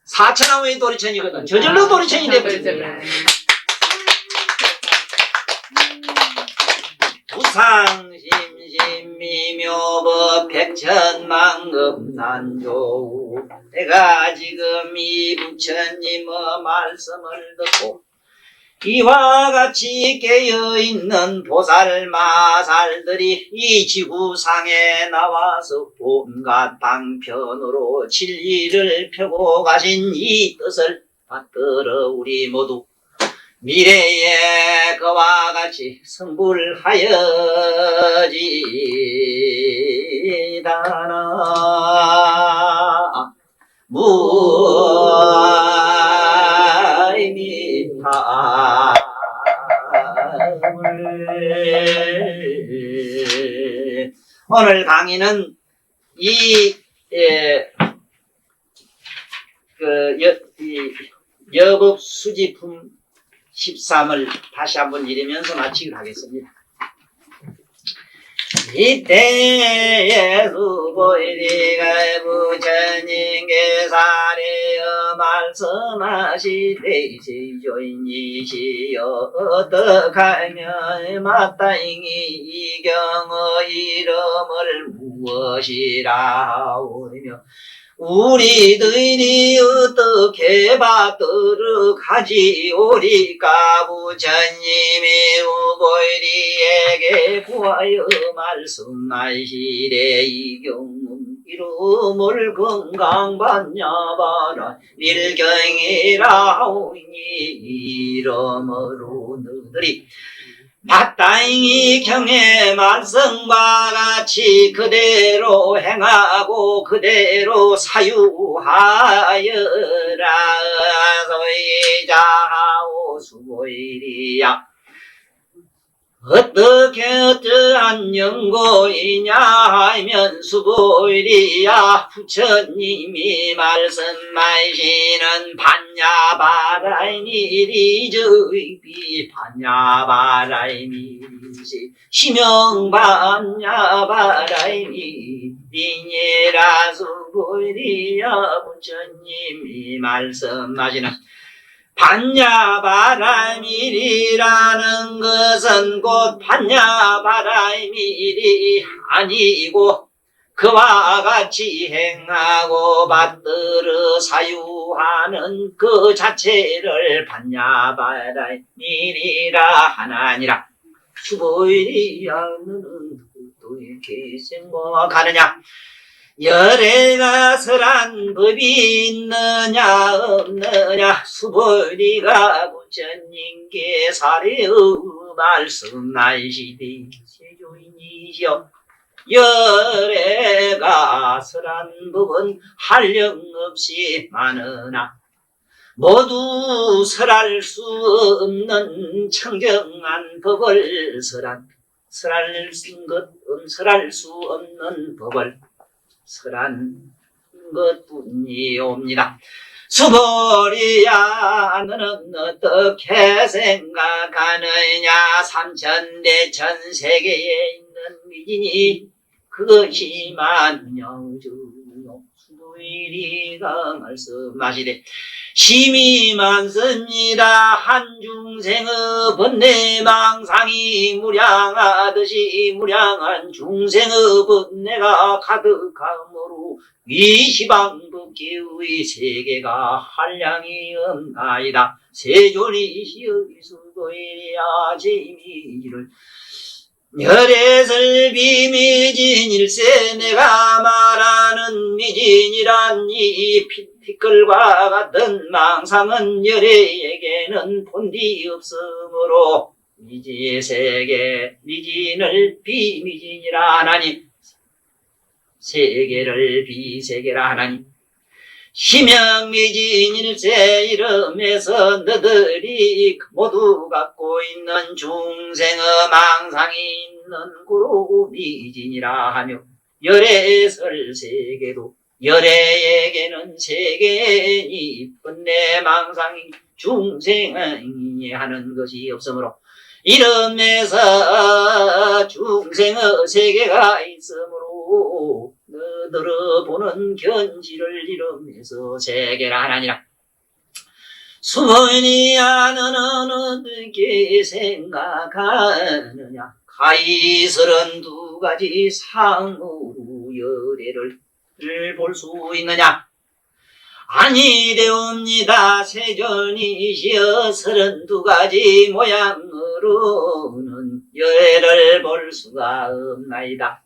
사천왕의 도리천이거든. 저절로 도리천이 되거든. 우상심심미묘법 백천만금난조 내가 지금 이 부처님의 말씀을 듣고 이와 같이 깨어있는 보살마살들이 이 지구상에 나와서 온갖 방편으로 진리를 펴고 가신 이 뜻을 받들어 우리 모두 미래에 그와 같이 성불하여지다나 무아이미타 오늘 강의는 이 여법 수지품 13을 다시 한번 읽으면서 마치기로 하겠습니다. 이때에 수보이리가 부처님께서 아래여 말씀하시되 시조인이시여 어떡하면 마땅히 이 경의 이름을 무엇이라 하오며 우리들이 어떻게 받도록 하지오리까 부처님이 우보이리에게 구하여 말씀하시되 이 경문 이름을 건강받냐바라 밀경이라 하오니 이름으로 너희들이 마땅히 경의 말씀과 같이 그대로 행하고 그대로 사유하여라 소이자하오 수보이리야 어떻게 어떠한 연고이냐 하면 수보일이야 부처님이 말씀하시는 반야바라이니리 저이비 반야바라이니시 시명반야바라이니리니라 수보일이야 부처님이 말씀하시는 반야바라밀이라는 것은 곧 반야바라밀이 아니고 그와 같이 행하고 받들어 사유하는 그 자체를 반야바라밀이라 하나니라. 수보일이야는 또 이렇게 생각하느냐. 열애가 설한 법이 있느냐 없느냐 수보리가 부처님께 사례의 말씀하시되 세조인이시여 열애가 설한 법은 한량없이 많으나 모두 설할 수 없는 청정한 법을 설할 수 없는 법을 설한 것뿐이옵니다. 수보리야 너는 어떻게 생각하느냐. 삼천대천 세계에 있는 미진이 그것이 만영주요. 수보리가 말씀하시되 심히 많습니다. 한 중생의 번뇌망상이 무량하듯이 무량한 중생의 번뇌가 가득하므로 위시방법계의 세계가 한량이 없나이다. 세존이시여 수보리야 제미를 열애설비 미진일세 내가 말하는 미진이란 이 피끌과 같은 망상은 열애에게는 본디 없으므로 미지세계 미진을 비미진이라 하나니 세계를 비세계라 하나니 희명미진일세 이름에서 너들이 모두 갖고 있는 중생의 망상이 있는 구로 미진이라 하며 열애설 세계도 열애에게는 세계니 번뇌 망상이 중생이 하는 것이 없으므로 이름에서 중생의 세계가 있으므로 너들을 보는 견지를 이름에서 세계라 하나니라. 수보리야 너는 어떻게 생각하느냐. 가히 32가지 상으로 열애를 볼 수 있느냐. 아니되옵니다. 세존이시여 32가지 모양으로는 열애를 볼 수가 없나이다.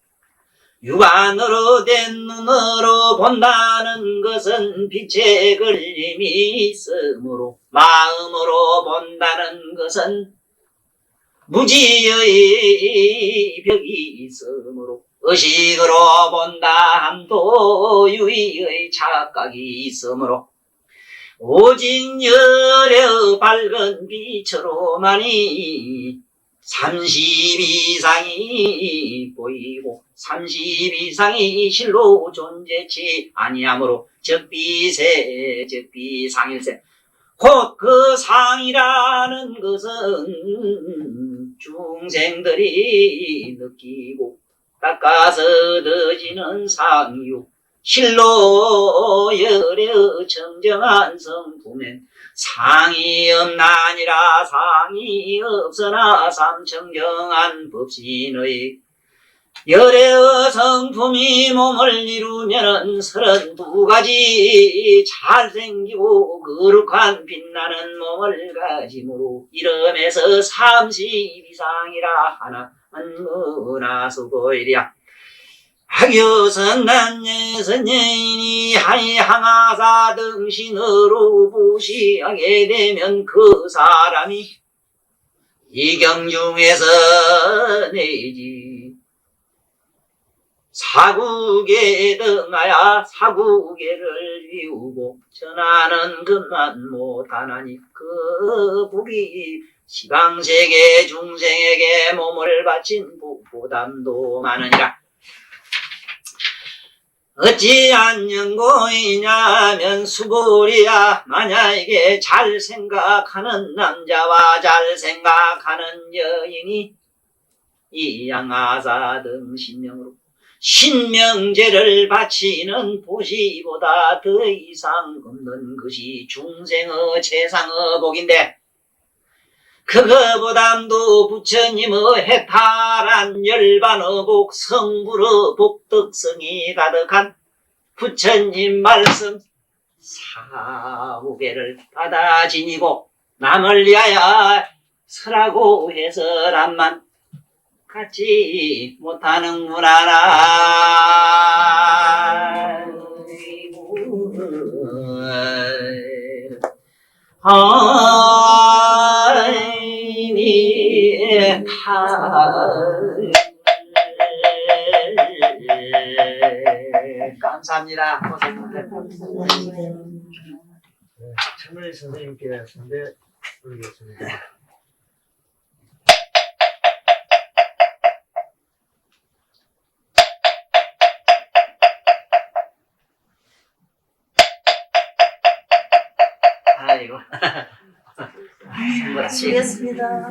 육안으로 된 눈으로 본다는 것은 빛의 걸림이 있으므로 마음으로 본다는 것은 무지의 벽이 있으므로 의식으로 본다 함도 유의의 착각이 있으므로 오직 열의 밝은 빛으로만이 30 이상이 보이고 30 이상이 실로 존재치 아니하므로 적비세 적비상일세 곧 그 상이라는 것은 중생들이 느끼고 닦아서 더지는 상이요 실로 열의 청정한 성품엔 상이 없나니라. 상이 없으나 삼청정한 법신의 열의 성품이 몸을 이루면은 32가지 잘생기고 거룩한 빛나는 몸을 가지므로 이름에서 30 이상이라 하나는 수보리야. 학교선단예선예인이 항하사 등신으로 보시하게 되면 그 사람이 이경중에서 내지 사국에 등하여 사국에를 비우고 전하는 것만 못하나니 그 복이 지방세계 중생에게 몸을 바친 부담도 많으니라. 어찌 안녕고이냐면 수불이야. 만약에 잘 생각하는 남자와 잘 생각하는 여인이 이 양아사 등 신명으로 신명제를 바치는 보시보다 더 이상 없는 것이 중생의 최상의 복인데, 그거보담도 부처님의 해탈한 열반의 복, 성불의 복덕성이 가득한 부처님 말씀 사후배를 받아 지니고 남을 위하여 서라고 해서 남만 갖지 못하는구나. 아니 감사합니다. 천문희 선생님께 선배 드리겠습니다. 아이고. 수고하셨습니다.